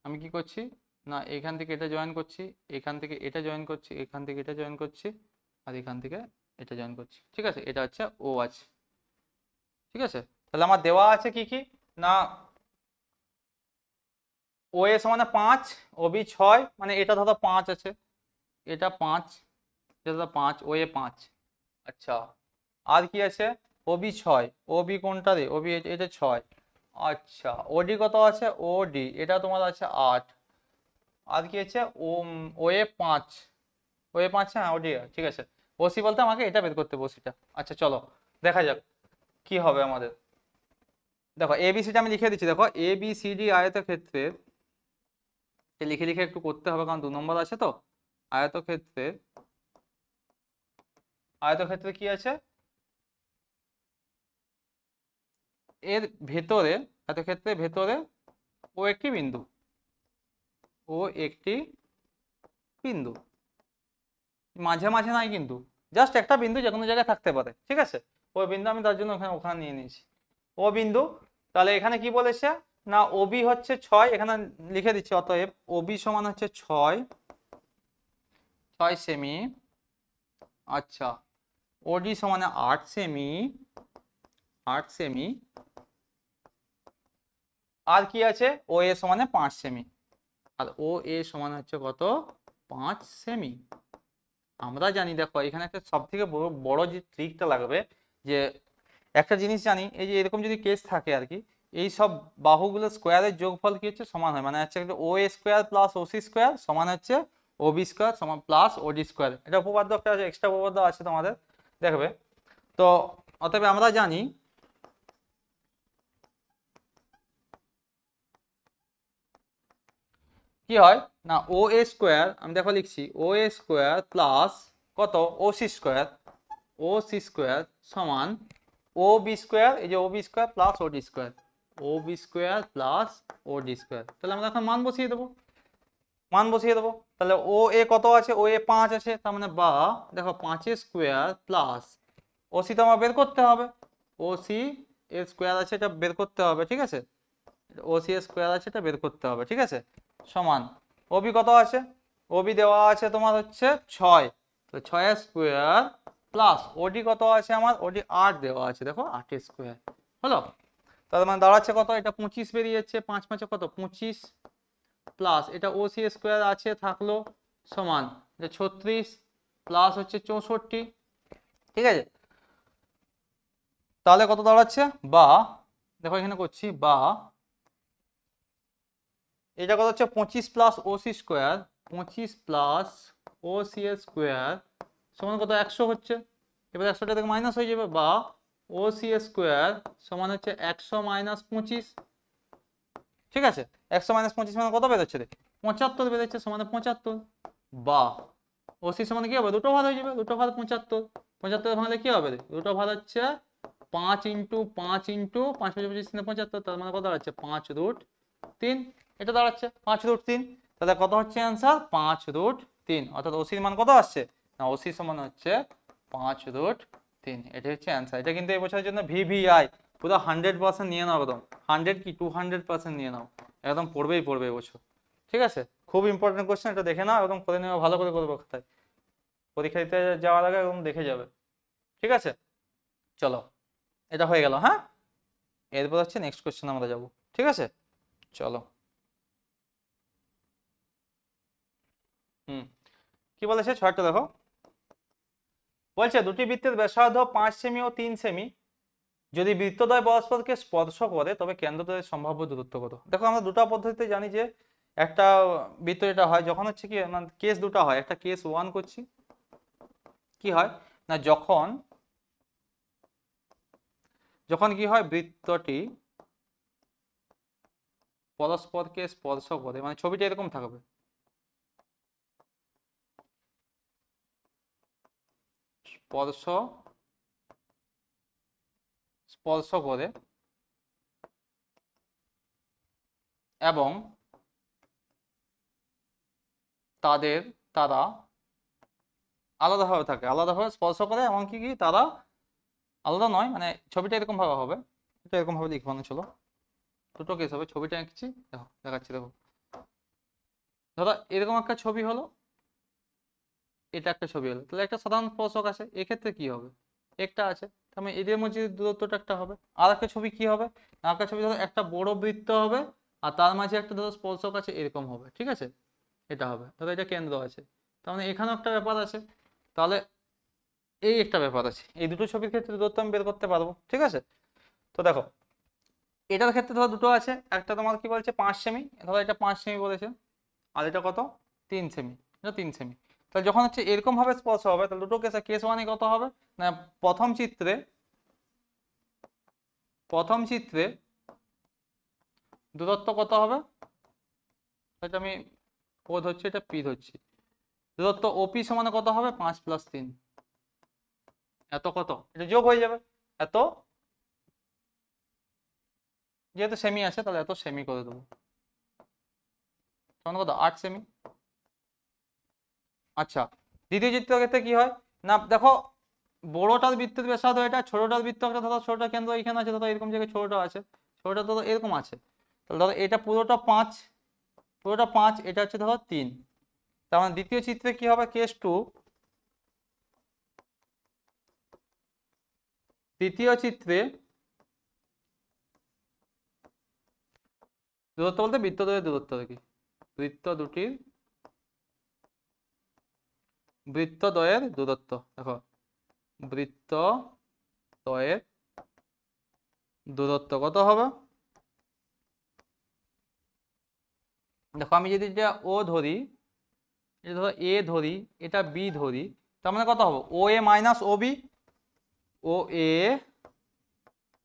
আমি কি করছি না এখান থেকে এটা জয়েন করছি, এখান থেকে এটা জয়েন করছি, এখান থেকে এটা জয়েন করছি, আর এখান থেকে এটা জয়েন করছি, ঠিক আছে, এটা হচ্ছে ও আছে, ঠিক আছে। তাহলে আমার দেওয়া আছে কি কি না, ও এ সমানে 5, ও বি 6, মানে এটা ধরো 5 আছে, এটা 5, এটা ধরো 5, ও এ 5। আচ্ছা, আর কি আছে, ও বি 6, ও বি কোনটা রে, ও বি এটা 6। আচ্ছা, ওডি কত আছে, ওডি এটা তোমার আছে 8। আর কি আছে, ও এ 5, ও এ 5, হ্যাঁ ওডি, ঠিক আছে। ওসি বলতে আমাকে এটা বের করতে, বসিটা। আচ্ছা চলো দেখা যাক কি হবে আমাদের। দেখো এবিসিডি আমি লিখে দিচ্ছি, দেখো এবিসিডি আয়তক্ষেত্রের, লিখে লিখে একটু করতে হবে কারণ 2 নম্বর আছে তো। আয়তক্ষেত্রে, আয়তক্ষেত্রে কি আছে, এর ভেতরে, আয়তক্ষেত্রের ভেতরে ও একটি বিন্দু, ও একটি বিন্দু, মাঝে মাঝে নাই কিন্তু, জাস্ট একটা বিন্দু যে কোনো জায়গায় থাকতে পারে, ঠিক আছে। ওই বিন্দু আমি তার জন্য ওখানে নিয়ে নিয়েছি, ও বিন্দু। তাহলে এখানে কি বলেছে না ওবি হচ্ছে 6, এখানে লিখে দিচ্ছি, অতএব ওবি সমান হচ্ছে 6 সেমি। আচ্ছা, ওডি সমান 8 সেমি, 8 সেমি। আর কি আছে, ও এ সমানে 5 সেমি, আর ও এ সমান হচ্ছে কত, 5 সেমি। আমরা জানি, দেখো এখানে একটা সব থেকে বড় যে ট্রিকটা লাগবে, যে একটা জিনিস জানি, এই যে এরকম যদি কেস থাকে আর কি, এই সব বাহুগুলো স্কোয়ারের যোগফল কি হচ্ছে, সমান হয়, মানে হচ্ছে ও এ স্কোয়ার প্লাস ওসি স্কোয়ার সমান হচ্ছে ওবি স্কোয়ার সমান প্লাস ওডি স্কোয়ার। এটা উপপাদ্য, একটা এক্সট্রা উপপাদ্য আছে তোমাদের, দেখবে। তো অতএব আমরা জানি কি হয় না, ও এ স্কোয়ার, আমি দেখো লিখছি ও এ স্কোয়ার প্লাস কত, ও সি স্কোয়ার, ও সি স্কোয়ার সমান ও বি স্কোয়ার, এই যে ও বি স্কোয়ার প্লাস ও ডি স্কোয়ার, ও বি স্কোয়ার প্লাস ও ডি স্কোয়ার। তাহলে আমরা এখন মান বসিয়ে দেবো, মান বসিয়ে দেবো। তাহলে ও এ কত আছে, ও এ 5 আছে, তার মানে বা দেখো 5 স্কোয়ার প্লাস ও সি তো আমার বের করতে হবে, ও সি এর স্কোয়ার আছে, এটা বের করতে হবে, ঠিক আছে, ও সি এর স্কোয়ার আছে, এটা বের করতে হবে, ঠিক আছে, সমান ওবি কত আছে, ওবি দেওয়া আছে তোমার হচ্ছে 6, তো 6 স্কোয়ার প্লাস ওডি কত আছে আমার, ওডি 8 দেওয়া আছে, দেখো 8 স্কোয়ার হলো। তার মানে দাঁড়াচ্ছে কত, এটা 25 বেরিয়ে যাচ্ছে, 5 5 কত 25, প্লাস এটা ও সি স্কোয়ার আছে থাকলো সমান এটা 36 প্লাস হচ্ছে 64, ঠিক আছে। তাহলে কত দাঁড়াচ্ছে, বা দেখো এখানে করছি, বা এটা কত হচ্ছে 25 প্লাস ও সি স্কোয়ার, 25 প্লাস ও সি স্কোয়ার সমান কত 100 হচ্ছে। এবার 100টা থেকে মাইনাস হয়ে যাবে, বা ও সি স্কোয়ার সমান হচ্ছে 100 মাইনাস 25, ঠিক আছে। 100 মাইনাস 25 মানে কত বেরোচ্ছে রে, 75 বেরোচ্ছে, সমান 75, বা ও সি সমান কি হবে, দুটো ভাগ হয়ে যাবে, দুটো ভাগ 75, 75 ভাঙলে কি হবে রে, দুটো ভাগ হচ্ছে 5 ইন্টু 5 ইন্টু 5 5 25 75, তার মানে কত দাঁড়াচ্ছে 5√3, এটা দাঁড়াচ্ছে 5√3। তাহলে কত হচ্ছে অ্যান্সার, 5√3, অর্থাৎ ওসির মান কত আসছে না, ওসি সমান হচ্ছে 5√3, এটা হচ্ছে অ্যান্সার। এটা কিন্তু এই বছরের জন্য ভিভিআই পুরো 100% নিয়ে নাও, একদম 100 কি 200% নিয়ে নাও, একদম পড়বেই পড়বে এবছর, ঠিক আছে। খুব ইম্পর্টেন্ট কোশ্চেন, এটা দেখে নাও, একদম করে নেওয়া, ভালো করে করবে খাতায়, পরীক্ষা দিতে যাওয়ার আগে একদম দেখে যাবে, ঠিক আছে। চলো, এটা হয়ে গেল, হ্যাঁ। এরপর হচ্ছে নেক্সট কোশ্চেন আমরা যাব, ঠিক আছে, চলো। হুম, কি বলেছে ছয়টা দেখো, বলছে দুটি বৃত্তের ব্যাসার্ধ 5 সেমি ও 3 সেমি, যদি বৃত্তদ্বয় পরস্পরকে স্পর্শ করে তবে কেন্দ্রদ্বয়ের সম্ভাব্য দূরত্ব কত। দেখো আমরা দুটো পদ্ধতিতে জানি যে একটা বৃত্ত এটা হয় যখন হচ্ছে কি, কেস দুটো হয়, একটা কেস 1 করছি, কি হয় না, যখন যখন কি হয়, বৃত্তটি পরস্পরকে স্পর্শ করে, মানে ছবিটা এরকম থাকবে, স্পর্শ স্পর্শ করে এবং তারা আলাদাভাবে থাকে, আলাদাভাবে স্পর্শ করে, এমনকি কি তারা আলাদা নয়, মানে ছবিটা এরকম ভাবে হবে, এটা এরকম ভাবে লিখবো না, চলো দুটো কেস হবে, ছবিটা আঁকছি, দেখো দেখাচ্ছি, দেখো ধরো এরকম একটা ছবি হলো, এটা একটা ছবি হলো, তাহলে একটা সাধারণ স্পর্শক আছে, এক্ষেত্রে কি হবে, একটা আছে, তার মানে এদের মধ্যে দূরত্বটা একটা হবে। আর একটা ছবি কি হবে, আর একটা ছবি ধরো একটা বড় বৃত্ত হবে, আর তার মাঝে একটা ধরো স্পর্শক আছে, এরকম হবে, ঠিক আছে, এটা হবে, ধরো এটা কেন্দ্র আছে, তার মানে এখানেও একটা ব্যাপার আছে, তাহলে এই একটা ব্যাপার আছে, এই দুটো ছবির ক্ষেত্রে দূরত্ব আমি বের করতে পারবো, ঠিক আছে। তো দেখো এটার ক্ষেত্রে ধরো দুটো আছে, একটা তোমার কি বলছে 5 সেমি, ধরো এটা 5 সেমি বলেছে, আর এটা কত 3 সেমি, এটা 3 সেমি। তাহলে যখন হচ্ছে এরকম ভাবে স্পর্শ হবে, তাহলে দুটো কেসে কেস ওয়ানে কত হবে না, প্রথম চিত্রে দূরত্ব কত হবে, এটা আমি ও ধরছি, এটা পি ধরছি, দূরত্ব ওপি সমানে কত হবে, 5 + 3, এত কত, এটা যোগ হয়ে যাবে, এত, যেহেতু সেমি আছে তাহলে এত সেমি করে দেবো, তখন কত 8 সেমি। আচ্ছা, দ্বিতীয় চিত্রের ক্ষেত্রে কি হয় না, দেখো বড়টার বৃত্তের ব্যাসার্ধ এটা, ছোটটার বৃত্ত একটা, ধরো ছোটটা কেন্দ্র এখানে আছে, ধরো এরকম জায়গায় ছোটটা আছে, ছোটটা ধরো এরকম আছে, তাহলে ধরো এটা পুরোটা 5, এটা হচ্ছে ধরো 3। তার মানে দ্বিতীয় চিত্রে কি হবে, কেস 2, তৃতীয় চিত্রে দূরত্ব বলতে বৃত্তদ্বয়ের দূরত্ব আর কি, বৃত্তদ্বয়ের দূরত্ব। দেখো বৃত্তদ্বয়ের দূরত্ব কত হবে, দেখো আমি যদি এটা ও ধরি, এটা ধরো এ ধরি, এটা বি ধরি, তার মানে কত হবে, ও এ মাইনাস ও বি, ও এ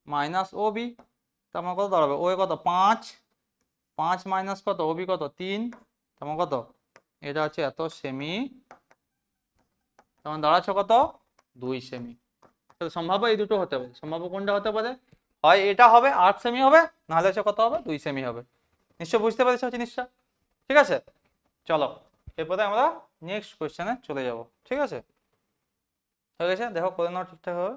মাইনাস ও বি, তার মানে কত দাঁড়াবে, ও এ কত 5, 5 মাইনাস কত ও বি কত 3, তার মানে কত, এটা হচ্ছে এত সেমি, তার মানে দাঁড়াচ্ছে কত 2 সেমি। তাহলে সম্ভাব্য এই দুটো হতে পারে, সম্ভাব্য কোনটা হতে পারে, হয় এটা হবে 8 সেমি হবে, নাহলে হচ্ছে কত হবে 2 সেমি হবে। নিশ্চয় বুঝতে পেরেছো জিনিসটা, ঠিক আছে। চলো এরপরে আমরা নেক্সট কোয়েশ্চেনে চলে যাব, ঠিক আছে। হয়ে গেছে, দেখো করে নাও ঠিকঠাক হবে।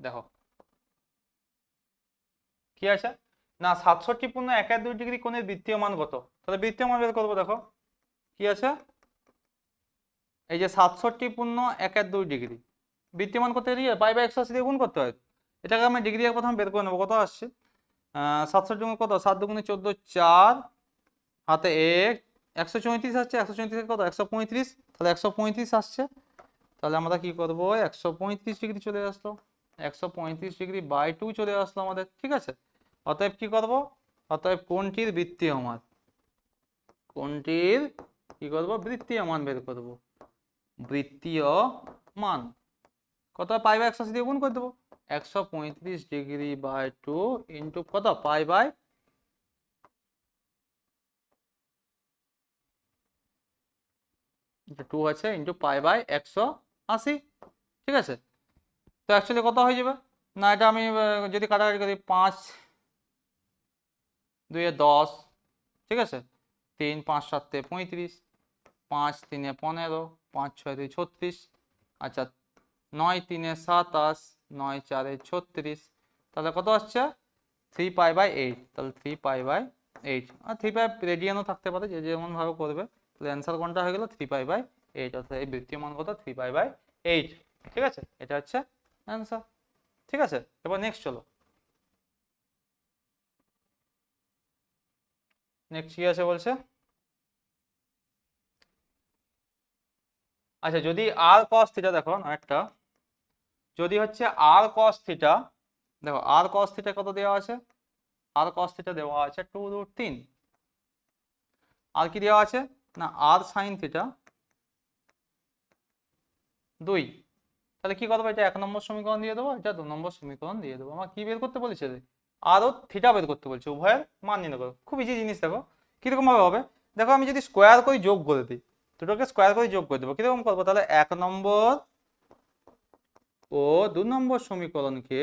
দেখো কি আছে না, 67.112 কোণের বৃত্তীয় মান কত, তাহলে বৃত্তীয় মান বের করবো। দেখো কি আছে, এই যে 67.112 বৃত্তীয় মান করতে গিয়ে পাই বাই 180 দিয়ে গুণ করতে হয়, এটাকে আমি ডিগ্রি প্রথম বের করে নেবো, কত আসছে 67 কত 7 দুগুণে 14, 4 হাতে 1, 134 আসছে, 134 কত 135, তাহলে 135 আসছে। তাহলে আমরা কি করব, 135 ডিগ্রি চলে আসলো, 135 ডিগ্রি বাই 2 চলে আসলো আমাদের, ঠিক আছে। অতএব কি করব, অতএব কোণটির বৃত্তীয় মান, কোণটির কি করব বৃত্তীয় মান বের করব, বৃত্তীয় মান কত পাই বাই 180 দিয়ে গুণ করে দেবো, 135 ডিগ্রি বাই 2 ইন্টু কত পাই বাই 2 আছে ইন্টু পাই বাই 180, ঠিক আছে। তো অ্যাকচুয়ালি কত হয়ে যাবে না, এটা আমি যদি কাটাকাটি করি 5 2 এ 10, ঠিক আছে, 3 5 7 35, 5 3 এ 15, 5 6 2 36, আচ্ছা 9 3 এ 27, 9 4 এ 36, তাহলে কত আসছে 3 পাই বাই 8, তাহলে 3 পাই বাই 8, আর 3 পাই রেডিয়ানও থাকতে পারে, যে যেমন ভাবে করবে। তাহলে অ্যান্সার কোনটা হয়ে গেল 3 পাই বাই 8, অর্থাৎ এই বৃত্তীয় মান কত 3 পাই বাই 8, ঠিক আছে, এটা হচ্ছে অ্যান্সার, ঠিক আছে। এবার নেক্সট চলো, নেক্সট কি আছে বলছে, আচ্ছা যদি আর কস থিটা, দেখো একটা যদি হচ্ছে আর কস থিটা, দেখো আর কস থিটা কত দেওয়া আছে, আর কস থিটা দেওয়া আছে 2√3, আর কি দেওয়া আছে না আর সাইন থিটা 2, তাহলে কি করবো, এটা 1 নম্বর সমীকরণ দিয়ে দেবো, এটা 2 নম্বর সমীকরণ দিয়ে দেবো। আমার কি বের করতে বলেছে, আরও থিটা বের করতে বলছে, উভয়ের মান নির্ণয় করো, খুব ইজি জিনিস। দেখো কিরকম ভাবে হবে, দেখো আমি যদি স্কোয়ার করে যোগ করে দিই, দুটোকে স্কোয়ার করে যোগ করে দেবো, কিরকম করবো, তাহলে 1 নম্বর ও 2 নম্বর সমীকরণকে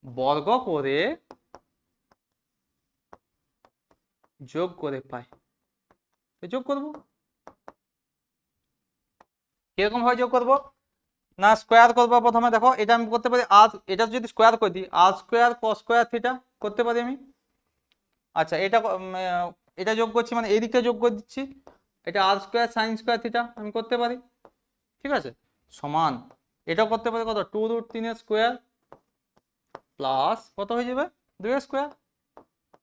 বর্গ করে যোগ করে পাই, যোগ করবো, কিরকম ভাবে যোগ করবো না, স্কোয়ার করবো প্রথমে। দেখো এটা আমি করতে পারি আর, এটা যদি স্কোয়ার করে দিই আর স্কোয়ার কস স্কোয়ার থিটা করতে পারি আমি। আচ্ছা এটা এটা যোগ করছি মানে এই দিকটা যোগ করে দিচ্ছি, এটা আর স্কোয়ার সাইন স্কোয়ার থিটা আমি করতে পারি, ঠিক আছে, সমান এটাও করতে পারি কত 2√3 স্কোয়ার প্লাস কত হয়ে যাবে 2 স্কোয়ার।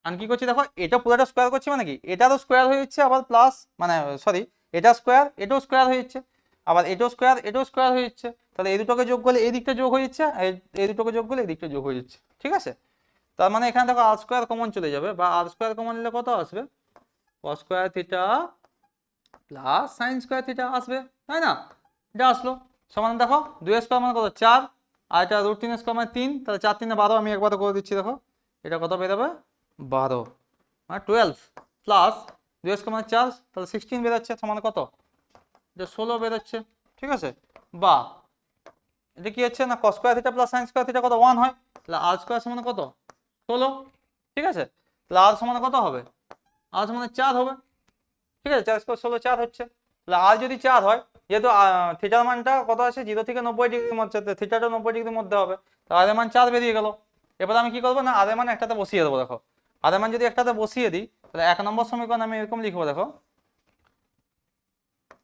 আর কি করছি দেখো, এটা পুরোটা স্কোয়ার করছি মানে কি এটারও স্কোয়ার হয়ে যাচ্ছে, আবার প্লাস মানে সরি এটা স্কোয়ার এটাও স্কোয়ার হয়ে যাচ্ছে, আবার এটাও স্কোয়ার এটাও স্কোয়ার হয়ে যাচ্ছে, তাহলে এই দুটোকে যোগ করলে এই দিকটা যোগ হয়ে যাচ্ছে, এই দুটোকে যোগ করলে এই দিকটা যোগ হয়ে যাচ্ছে, ঠিক আছে। তার মানে এখানে দেখো আর স্কোয়ার কমন চলে যাবে, বা আর স্কোয়ার কমন নিলে কত আসবে cos square theta plus sine square theta আসবে, তাই না, এটা আসলো। সমান দেখো 2 স্কোয়ার মানে কত 4, আর এটা √3 স্কোয়ার মানে 3, তাহলে 4 3 12, আমি একবার করে দিচ্ছি। দেখো এটা কত বেরোবে 12 মানে 12 প্লাস 2 স্কোয়ার মানে 4, তাহলে 16 বেরোচ্ছে, সমান কত, এটা 16 বেরোচ্ছে, ঠিক আছে। বা এটা কি হচ্ছে না cos square theta plus sin square theta কত 1 হয়, তাহলে r স্কয়ার সমান কত 16। ঠিক আছে, তাহলে r সমান কত হবে, r সমান 4 হবে। ঠিক আছে, 4 স্কয়ার 16 4 হচ্ছে। তাহলে r যদি 4 হয়, যেহেতু থিটার মানটা কত আছে 0 থেকে 90 ডিগ্রির মধ্যে, থিটাটা 90 ডিগ্রির মধ্যে হবে, তো r এর মান 4 বেরিয়ে গেল। এবার আমি কি করবো না r এর মান একটাতে বসিয়ে দেবো। দেখো r এর মান যদি একটাতে বসিয়ে দিই, তাহলে 1 নম্বর সমীকরণ আমি এরকম লিখবো। দেখো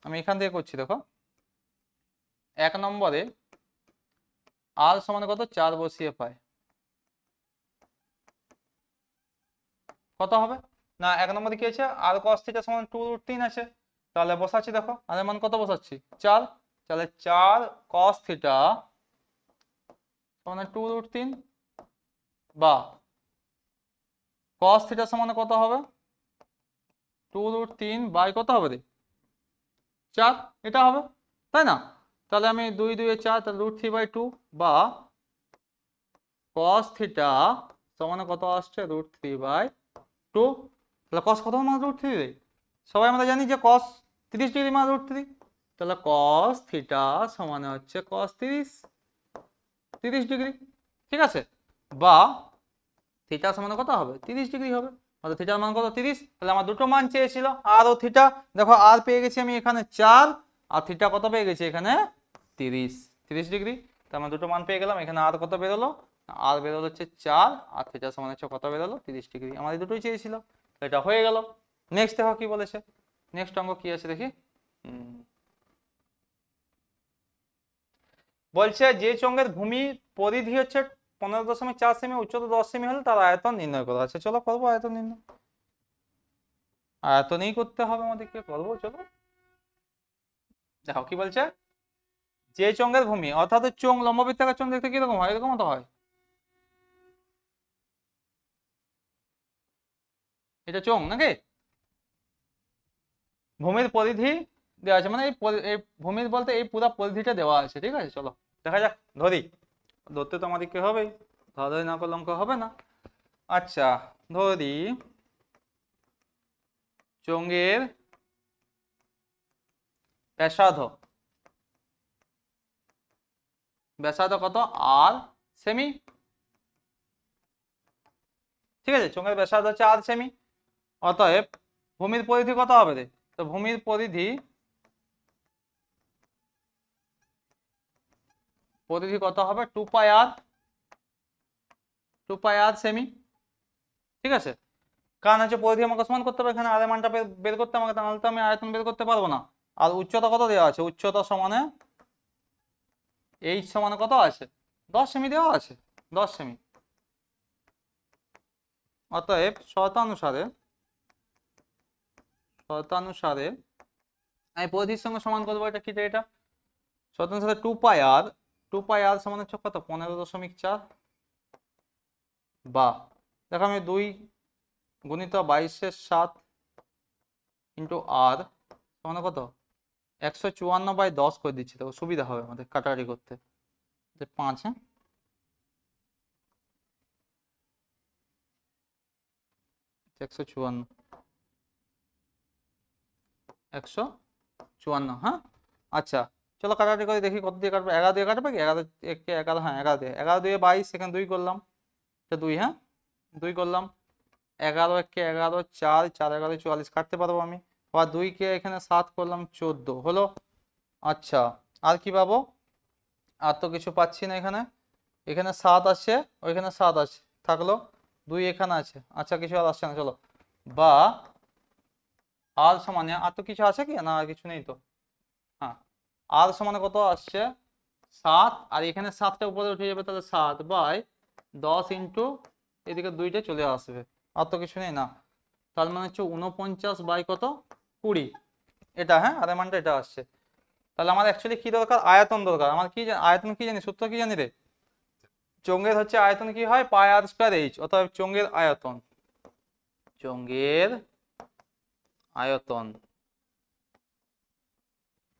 আমি এখান থেকে করছি, দেখো 1 নম্বরে r সমান কত 4 বসিয়ে পাই কত হবে না 1 নম্বরে কি আছে r cos থিটা সমান 2√3 আছে, তাহলে বসাচ্ছি। দেখো r এর মান কত বসাচ্ছি 4, তাহলে 4 cos থিটা সমান 2√3 বা cos থিটা সমান কত হবে 2√3 বাই কত হবে রে 4, এটা হবে তাই না। তাহলে আমি 2 2 4, তাহলে √3/2 বা cos থিটা সমান কত আসছে √3/2। তাহলে cos কত মান √3 রে, সবাই আমরা জানি যে cos 30 ডিগ্রি মান √3, তাহলে cos থিটা সমান হচ্ছে cos 30 ডিগ্রি। ঠিক আছে, বা থিটা সমান কত হবে 30 ডিগ্রি হবে, অর্থাৎ থিটার মান কত 30। তাহলে আমার দুটো মান চেয়েছিল আর ও থিটা, দেখো আর পেয়ে গেছি আমি এখানে 4 আর থিটা কত পেয়ে গেছি এখানে 30 ডিগ্রি। তার মানে দুটো মান পেয়ে গেলাম। এখানে আর কত বেরোলো, আর বেরোলো হচ্ছে 4 আর থিটা সমান হচ্ছে কত বেরোলো 30 ডিগ্রি। আমার এই দুটোই চেয়েছিল, এটা হয়ে গেল। নেক্সট দেখো কি বলেছে, নেক্সট অঙ্ক কি আছে দেখি। বলছে যে চোঙের ভূমি পরিধি হচ্ছে 15.4 সেমি, উচ্চতা 10 সেমি হলে তার আয়তন নির্ণয় করা আছে। চলো করবো আয়তন নির্ণয়, আয়তনই করতে হবে আমাদেরকে, করবো চলো। দেখো কি বলছে, যে চোঙের ভূমি অর্থাৎ চোঙ লম্ববৃত্তাকার চোঙ দেখতে কিরকম হয়, এরকম তো হয়, এটা চোঙ নাকি। ভূমির পরিধি দেওয়া আছে, মানে এই ভূমির বলতে এই পুরো পরিধিটা দেওয়া আছে। ঠিক আছে, চলো দেখা যাক। ধরি, ধরতে তো আমাদেরকে হবেই, ধরে না করলে অঙ্ক হবে না। আচ্ছা ধরি চোঙের ব্যাসার্ধ, ব্যাসার্ধ কত আর সেমি। ঠিক আছে, চোঙের ব্যাসার্ধ হচ্ছে আর সেমি, অতএব ভূমির পরিধি কত হবে রে, তো ভূমির পরিধি কত হবে 2 পাই আর সেমি। ঠিক আছে, কারণ হচ্ছে পরিধি আমাকে সমান করতে হবে, এখানে আর এর মানটা বের করতে আমাকে, তাহলে তো আমি আয়তন বের করতে পারবো না। আর উচ্চতা কত দেওয়া আছে, উচ্চতা সমানে এইচ সমানে কত আছে 10 সেমি দেওয়া আছে, 10 সেমি। অতএব শর্তানুসারে আমি পরিধির সঙ্গে সমান করবো, এটা কি এটা শর্তানুসারে 2 পাই আর সমান হচ্ছে কত 15.4 বা দেখো আমি 2 গুণিত 22/7 ইন্টু আর সমান কত 154/10 করে দিচ্ছি, তো সুবিধা হবে আমাদের কাটাকাটি করতে। 5, হ্যাঁ 154, হ্যাঁ। আচ্ছা চলো কাটাকাটি করে দেখি কত দিয়ে কাটবো, 11 দিয়ে কাটবে কি, 11 একে 11, হ্যাঁ 11 দিয়ে, 11 দিয়ে 22, এখানে 2 করলাম, 2, হ্যাঁ 2 করলাম, 11 একে 11, 4 4 11 44 কাটতে পারবো আমি। আবার 2 কে এখানে 7 করলাম 14 হলো। আচ্ছা আর কি পাবো, আর তো কিছু পাচ্ছি না এখানে, এখানে 7 আছে, ওইখানে 7 আছে, থাকলো 2 এখানে আছে। আচ্ছা কিছু আর আসছে না, চলো। বা আর সমানে আর তো কিছু আছে কি না, আর কিছু নেই তো, হ্যাঁ আর সমানে কত আসছে 7, আর এখানে 7টা উপরে উঠে যাবে, তাহলে 7/10 ইন্টু এদিকে 2টা চলে আসবে, আর তো কিছু নেই না। তার মানে হচ্ছে 49 কত 20, এটা, হ্যাঁ আর মানটা এটা আসছে। তাহলে আমার অ্যাকচুয়ালি কি দরকার, আয়তন দরকার। আমার কি আয়তন কি জানি, সূত্র কি জানি রে, চোঙের হচ্ছে আয়তন কি হয় পাই আর স্কয়ার এইচ, অতএব চোঙের আয়তন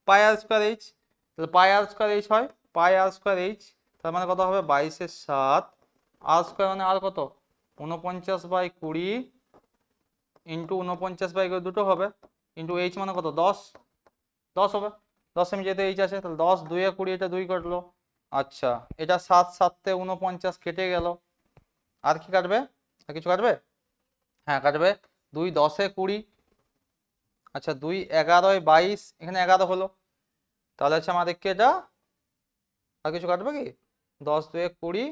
পাই আর স্কয়ার এইচ, তাহলে পাই আর স্কয়ার এইচ হয়, পাই আর স্কয়ার এইচ, তার মানে কত হবে 22/7, আর স্কয়ার মানে আর কত 49/20 ইন্টু 49/20 দুটো হবে, ইন্টু এইচ মানে কত 10 হবে, 10 সেমি যেহেতু এইচ আছে, তাহলে 10 2 এ 20, এটা 2 কাটলো, আচ্ছা, এটা 7 7 49 কেটে গেল। আর কি কাটবে? আর কিছু কাটবে? হ্যাঁ কাটবে। 2 10 20। আচ্ছা 2 11 22, এখানে 11 হলো। তাহলে হচ্ছে আমাদের কি এটা, আর কিছু কাটবে কি? 10 2 20,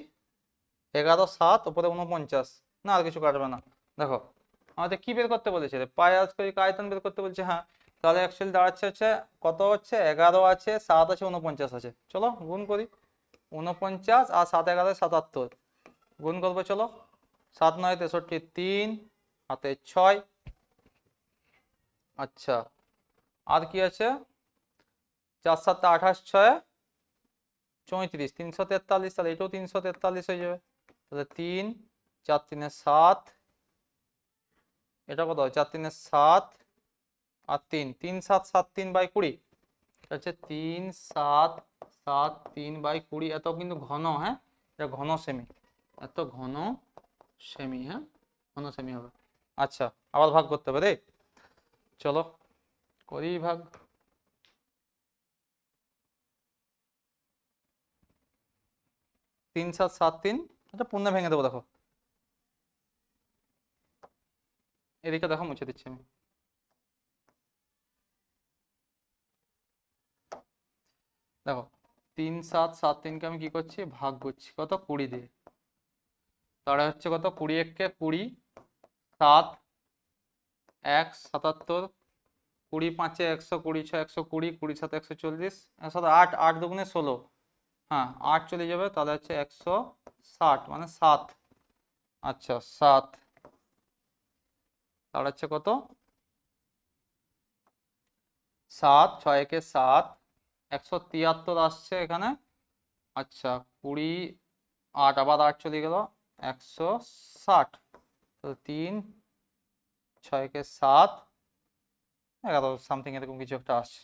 11 7 উপরে 49। না আর কিছু কাটবে না। দেখো আমাদের কি বের করতে বলেছে রে? পাই আর স্কয়ার আয়তন বের করতে বলছে। হ্যাঁ তাহলে অ্যাকচুয়ালি দাঁড়াচ্ছে হচ্ছে কত হচ্ছে, 11 আছে 7 আছে 49 আছে। চলো গুণ করি। 49 আর 7 11 77, গুণ করবো চলো। 7 9 63, 3 হাতে 6। আচ্ছা আর কি আছে? 4 7 28 6 34, 343। তাহলে এটাও 343 হয়ে যাবে। তাহলে 3 4 3 7, এটা কত হয়? 4 3 7 আর 3 3 7 7 3 বাই 20। হচ্ছে 3 7 7 3 বাই 20। এত কিন্তু ঘন, হ্যাঁ এটা ঘন সেমি, এত ঘন সেমি, হ্যাঁ ঘন সেমি হবে। আচ্ছা আবার ভাগ করতে হবে রে, চলো করি ভাগ। 3 7 7 3, এটা পূর্ণ ভেঙে দেবো। দেখো এদিকে দেখো, মুছে দিচ্ছি আমি। দেখো 3 7 7 3 কে আমি কি করছি, ভাগ করছি কত, 20 দিয়ে। তাহলে হচ্ছে কত, 20 1 20, 7 1 77, 20 5 120, 6 120, 20 7 140, 8 8 দুগুণে 16। হ্যাঁ 8 চলে যাবে, তাহলে হচ্ছে 160 মানে 7। আচ্ছা 7, তাহলে হচ্ছে কত, 7 6 একে 7, 173 আসছে এখানে। আচ্ছা 20 8 আবার 8 চলে গেল, 160। তো 3 6 একে 7 11 সামথিং এরকম কিছু একটা আসছে।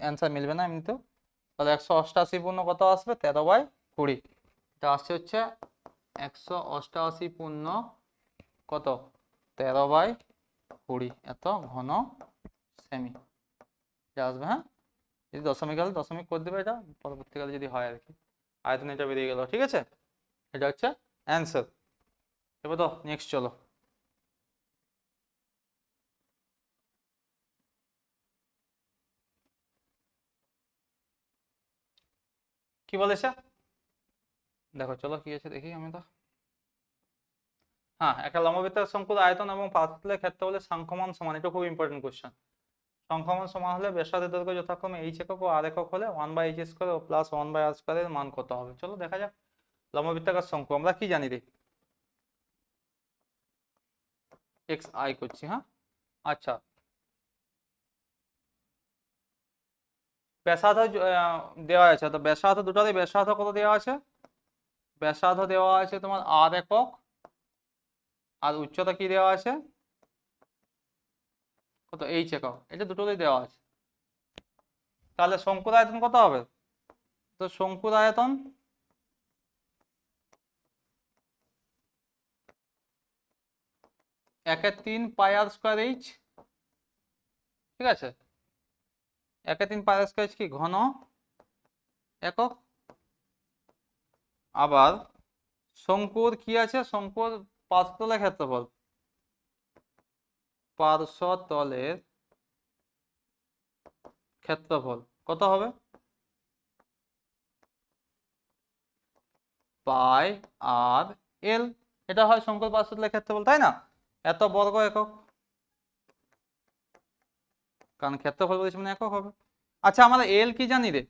অ্যান্সার মিলবে না এমনিতেও। তাহলে 188 পূর্ণ কত আসবে, 13/20। এটা আসছে হচ্ছে 188 পূর্ণ কত, 13/20। এত ঘন সেমি এটা আসবে। হ্যাঁ যদি দশমিক হলে দশমিক করে দেবে, এটা পরবর্তীকালে যদি হয় আর কি। আয়তন এটা বেরিয়ে গেল, ঠিক আছে। এটা হচ্ছে অ্যান্সার। এবার তো নেক্সট চলো। কি বলেছে দেখো, চলো কি আছে দেখি আমি তো। হ্যাঁ একটা লম্ববৃত্তের শঙ্কুর আয়তন এবং পাতলের ক্ষেত্রফলের সাংখ্যমান সমান, এটা খুব ইম্পর্টেন্ট কোশ্চেন। সংখ্যামান সমান হলে ব্যাসার্ধের দৈর্ঘ্য যথাক্রমে h একক ও r একক হলে 1/h² ও প্লাস 1/r² এর মান কত হবে? চলো দেখা যাক। লম্ববৃত্তাকার শঙ্কু আমরা কি জানি রে, xi করছি। হ্যাঁ আচ্ছা ব্যাসার্ধ দেওয়া আছে, তো ব্যাসার্ধ দুটারই ব্যাসার্ধ কত দেওয়া আছে? ব্যাসার্ধ দেওয়া আছে তোমার r একক, আর উচ্চতা কি দেওয়া আছে, কত, h একক। এটা দুটোরই দেওয়া আছে। তাহলে শঙ্কুর আয়তন কত হবে? তো শঙ্কুর আয়তন 1/3 πr² h, ঠিক আছে। 1/3 πr² কি ঘন একক। আবার শঙ্কুর কি আছে, শঙ্কুর পার্শ্বতলের ক্ষেত্রফল, পার্শ্বতলের ক্ষেত্রফল কত হবে, পাই আর এল। এটা হয় শঙ্কুর পার্শ্বতলের ক্ষেত্রফল, তাই না? এত বর্গ একক, কারণ ক্ষেত্রফল বলেছি মানে একক হবে। আচ্ছা আমরা এল কি জানি রে?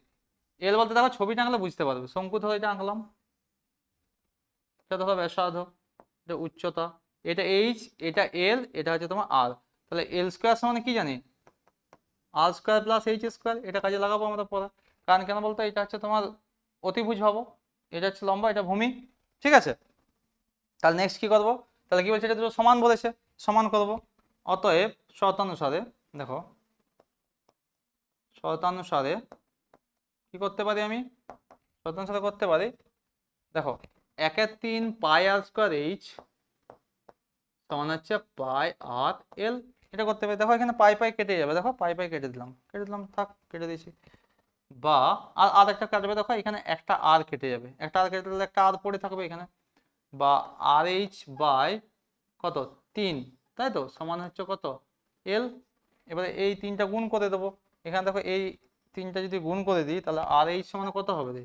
এল বলতে দেখো ছবিটা আঁকলে বুঝতে পারবে। শঙ্কু ধরো এটা আঁকলাম, এটা ধরো ব্যাসার্ধ, এটা উচ্চতা, এটা এইচ, এটা এল, এটা হচ্ছে তোমার আর। তাহলে এল স্কোয়ার সমান কি জানি, আর স্কোয়ার প্লাস এইচ স্কোয়ার। এটা কাজে লাগাবো আমরা পরে। কারণ কেন বলতো, এটা হচ্ছে তোমার অতিভুজ ভাবো, এটা হচ্ছে লম্বা, এটা ভূমি, ঠিক আছে। তাহলে নেক্সট কি করবো, তাহলে কি বলছে, এটা দুটো সমান বলেছে, সমান করব। অতএব শর্তানুসারে, দেখো শর্তানুসারে কি করতে পারি আমি, শর্তানুসারে করতে পারি। দেখো 1/3 πr² h সমান হচ্ছে পাই আর এল। এটা করতে পারি। দেখো এখানে পাই পাই কেটে যাবে, দেখো পাই পাই কেটে দিলাম, কেটে দিলাম, থাক কেটে দিয়েছি। বা আর আর একটা কাটবে, দেখো এখানে একটা আর কেটে যাবে, একটা আর কেটে গেলে একটা আর পড়ে থাকবে এখানে, বা আর এইচ বাই কত 3, তাই তো, সমান হচ্ছে কত এল। এবারে এই 3টা গুণ করে দেবো, এখানে দেখো এই 3টা যদি গুণ করে দিই তাহলে আর এইচ সমান কত হবে রে,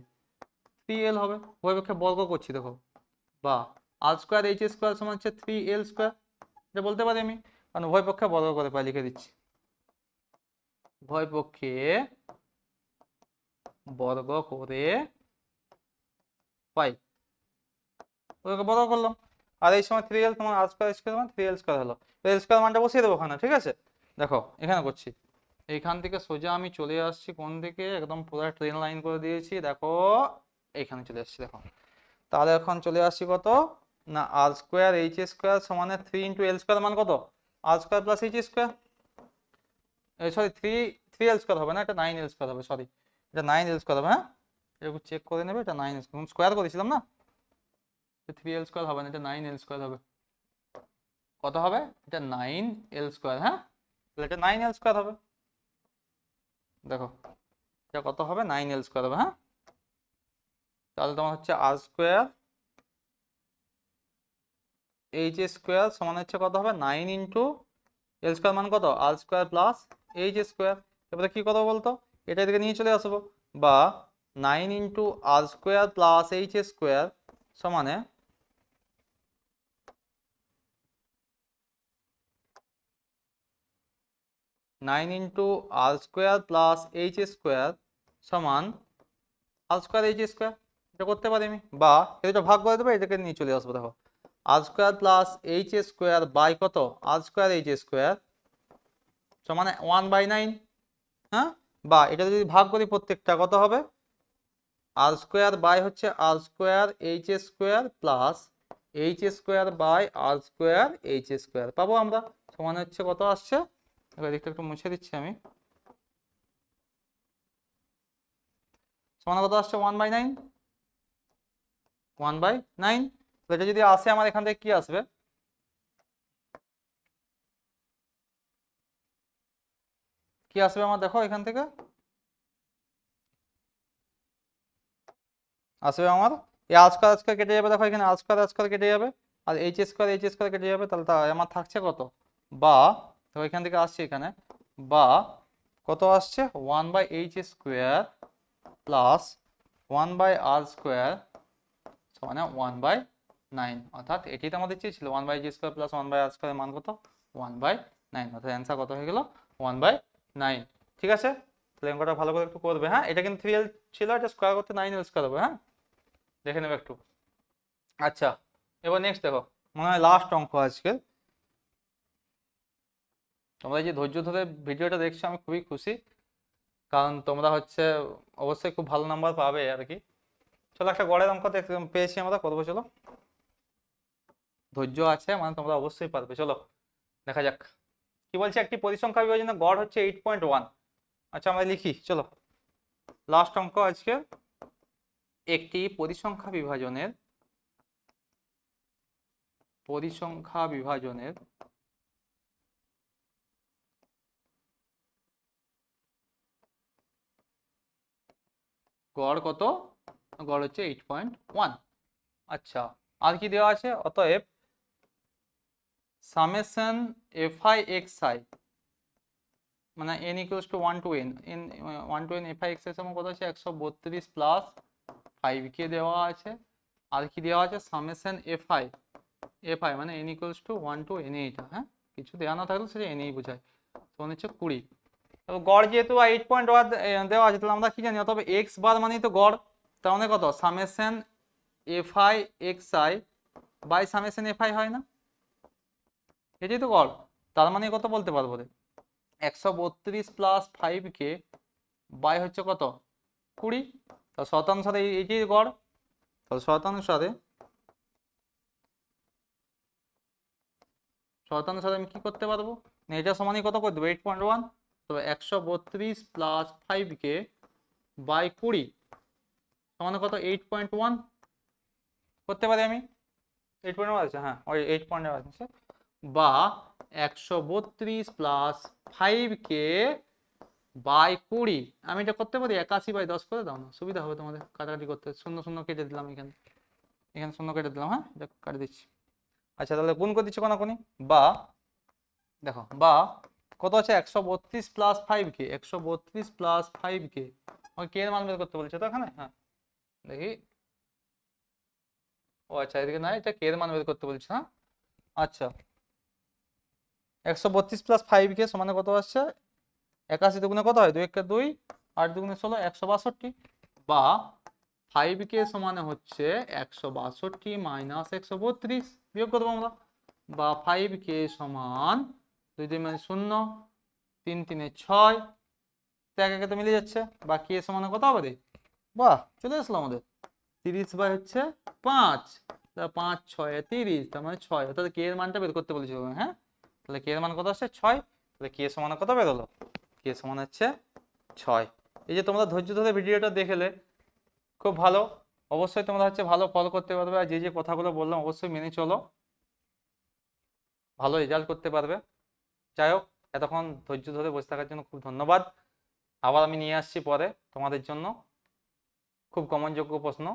3l হবে। উভয়পক্ষে বর্গ করছি দেখো, বা আর স্কোয়ার এইচ স্কোয়ার সমান হচ্ছে 3l স্কোয়ার, এটা বলতে পারি আমি, কারণ উভয় পক্ষে বর্গ করে পাই, লিখে দিচ্ছি উভয় পক্ষে বর্গ করে পাই, ওকে বর্গ করলাম। আর এই সময় 3l তোমার আর স্কোয়ার স্কোয়ার মানে 3l স্কোয়ার হলো, এল স্কোয়ার মানটা বসিয়ে দেবো ওখানে, ঠিক আছে। দেখো এখানে করছি, এইখান থেকে সোজা আমি চলে আসছি কোন দিকে, একদম পুরো ট্রেন লাইন করে দিয়েছি, দেখো এইখানে চলে আসছি দেখো। তাহলে এখন চলে আসছি কত না, আর স্কোয়ার এইচ স্কোয়ার সমানে 3 ইন্টু এল স্কোয়ার মান কত, r square plus h square, sorry 3 l square হবে না, এটা 9l স্কোয়ার হবে, সরি এটা 9l স্কোয়ার হবে, হ্যাঁ এটা চেক করে নেবে, এটা 9l স্কোয়ার করেছিলাম না, 3l স্কোয়ার হবে না, এটা 9l স্কোয়ার হবে। কত হবে, এটা 9l স্কোয়ার, হ্যাঁ তাহলে এটা 9l স্কোয়ার হবে, দেখো এটা কত হবে 9l স্কোয়ার হবে, হ্যাঁ। তাহলে তোমার হচ্ছে আর স্কোয়ার এইচ স্কোয়ার সমান হচ্ছে কত হবে 9 ইন্টু এল স্কোয়ার মান কত r square plus h square. এবারে কি করবো বলতো, এটা এদিকে নিয়ে চলে আসবো, বা 9 ইন্টু আর স্কোয়ার প্লাস এইচ স্কোয়ার সমানে 9 ইন্টু আর স্কোয়ার প্লাস এইচ স্কোয়ার সমান আর স্কোয়ার এইচ স্কোয়ার, এটা করতে পারি আমি, বা এটা ভাগ করে দেবো, এটাকে নিয়ে চলে আসবো, দেখো r square plus h square by কত আর স্কোয়ার এইচ স্কোয়ার সমান 1/9, হ্যাঁ। বা এটা যদি ভাগ করি প্রত্যেকটা কত হবে, আর স্কোয়ার বাই হচ্ছে r square h square plus h square by r square h square পাবো আমরা, সমান হচ্ছে কত আসছে, এবার দিকটা একটু মুছে দিচ্ছি আমি, সমান কত আসছে 1/9, 1/9। তো এটা যদি আসে আমার এখান থেকে কি আসবে, কি আসবে আমার দেখো এখান থেকে আসবে আমার এই আর স্কোয়ার স্কোয়ার কেটে যাবে, দেখো এখানে আর স্কোয়ার কেটে যাবে, আর এইচ স্কোয়ার কেটে যাবে, তাহলে আমার থাকছে কত, বা দেখো এখান থেকে আসছে এখানে, বা কত আসছে 1/h square plus 1/r square সমান 1/9, অর্থাৎ এটি তো আমাদের চেয়েছিল 1/h square plus 1/r square মান কত 1/9, অর্থাৎ অ্যান্সার কত হয়ে গেল 1/9, ঠিক আছে। তাহলে অঙ্কটা ভালো করে একটু করবে, হ্যাঁ এটা কিন্তু 3l ছিল, এটা স্কোয়ার করতে 9l স্কোয়ার হবে, হ্যাঁ দেখে নেবে একটু। আচ্ছা এবার নেক্সট দেখো, মনে হয় লাস্ট অঙ্ক আজকে, তোমরা যে ধৈর্য ধরে ভিডিওটা দেখছো আমি খুবই খুশি, কারণ তোমরা হচ্ছে অবশ্যই খুব ভালো নাম্বার পাবে আর কি। চলো একটা গড়ের অঙ্ক পেয়েছি আমরা, করবো চলো, ধৈর্য আছে মানে তোমরা অবশ্যই পারবে, চলো দেখা যাক কি বলছে। একটি পরিসংখ্যা বিভাজনের গড় হচ্ছে 8.1। আচ্ছা আমরা লিখি চলো, লাস্ট অঙ্ক আজকে, একটি পরিসংখ্যা বিভাজনের গড় কত, গড় হচ্ছে 8.1। আচ্ছা আর কি দেওয়া আছে, অতএব সামেশন fi xi মানে n equals to 1 to n, 1 to n fi x এর সমান কত আছে 132 প্লাস 5k দেওয়া আছে, আর কি দেওয়া আছে সামেশন fi মানে n equals to 1 to n, এটা হ্যাঁ কিছু দেওয়া না থাকলে সেটা n ই বোঝায়, তখন হচ্ছে 20। গড় যেহেতু 8.1 দেওয়া আছে তাহলে আমরা কি জানি, অথবা x বার মানেই তো গড়, তার মানে কত summation fi xi by summation fi হয় না, এটাই তো গড়, তার মানে কত বলতে পারবো রে 132 প্লাস 5k বাই হচ্ছে কত 20, তা শতানুসারে এইটাই গড়, তাহলে শতানুসারে আমি কি করতে পারবো, এটা সমানই কত করে দেবো 8.1, তবে 132 প্লাস 5k বাই 20 সমান কত 8.1 করতে পারি আমি, 8.1 আছে, হ্যাঁ ওই 8.1 আছে, বা 132 প্লাস 5k বাই 20। আমি এটা করতে পারি 81/10 করে দাও না, সুবিধা হবে তোমাদের কাটাকাটি করতে। শূন্য শূন্য কেটে দিলাম, এখানে এখানে শূন্য কেটে দিলাম, হ্যাঁ এটা কাটে দিচ্ছি। আচ্ছা তাহলে গুণ করে দিচ্ছি কোনাকুনি, বা দেখো বা কত আছে 132 প্লাস 5k, 132 প্লাস 5k, ওই কে এর মান বের করতে বলছে তো এখানে। হ্যাঁ দেখি, ও আচ্ছা এদিকে না, এটা কে এর মান বের করতে বলছে। হ্যাঁ আচ্ছা 132 প্লাস 5k সমানে কত আসছে, 81 দুগুণে কত হয়, 2 1 2, 8 দুগুণে 16, 162। বা 5k সমানে হচ্ছে 162 মাইনাস 132, বিয়োগ করবো আমরা। বা 5k সমান 2 2 মানে 0, 3 3 6, এক একে তো মিলে যাচ্ছে। বা k সমানে কত হবে রে, বাহ চলে আসলো আমাদের 30/5, 5 6 30, তার মানে 6, অর্থাৎ কে এর মানটা বের করতে বলেছিল। হ্যাঁ তাহলে কে এর মান কত আসছে 6, তাহলে কে সমান কত বের হলো, কে সমান হচ্ছে 6। এই যে তোমরা ধৈর্য ধরে ভিডিওটা দেখলে খুব ভালো, অবশ্যই তোমরা হচ্ছে ভালো ফলো করতে পারবে, আর যে যে কথাগুলো বললাম অবশ্যই মেনে চলো, ভালো রেজাল্ট করতে পারবে। যাই হোক, এতক্ষণ ধৈর্য ধরে বসে থাকার জন্য খুব ধন্যবাদ। আবার আমি নিয়ে আসছি পরে তোমাদের জন্য খুব কমনযোগ্য প্রশ্ন,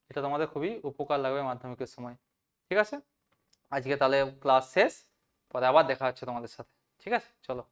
যেটা তোমাদের খুবই উপকার লাগবে মাধ্যমিকের সময়। ঠিক আছে, আজকে তাহলে ক্লাস শেষ, পরে আবার দেখা হচ্ছে তোমাদের সাথে। ঠিক আছে, চলো।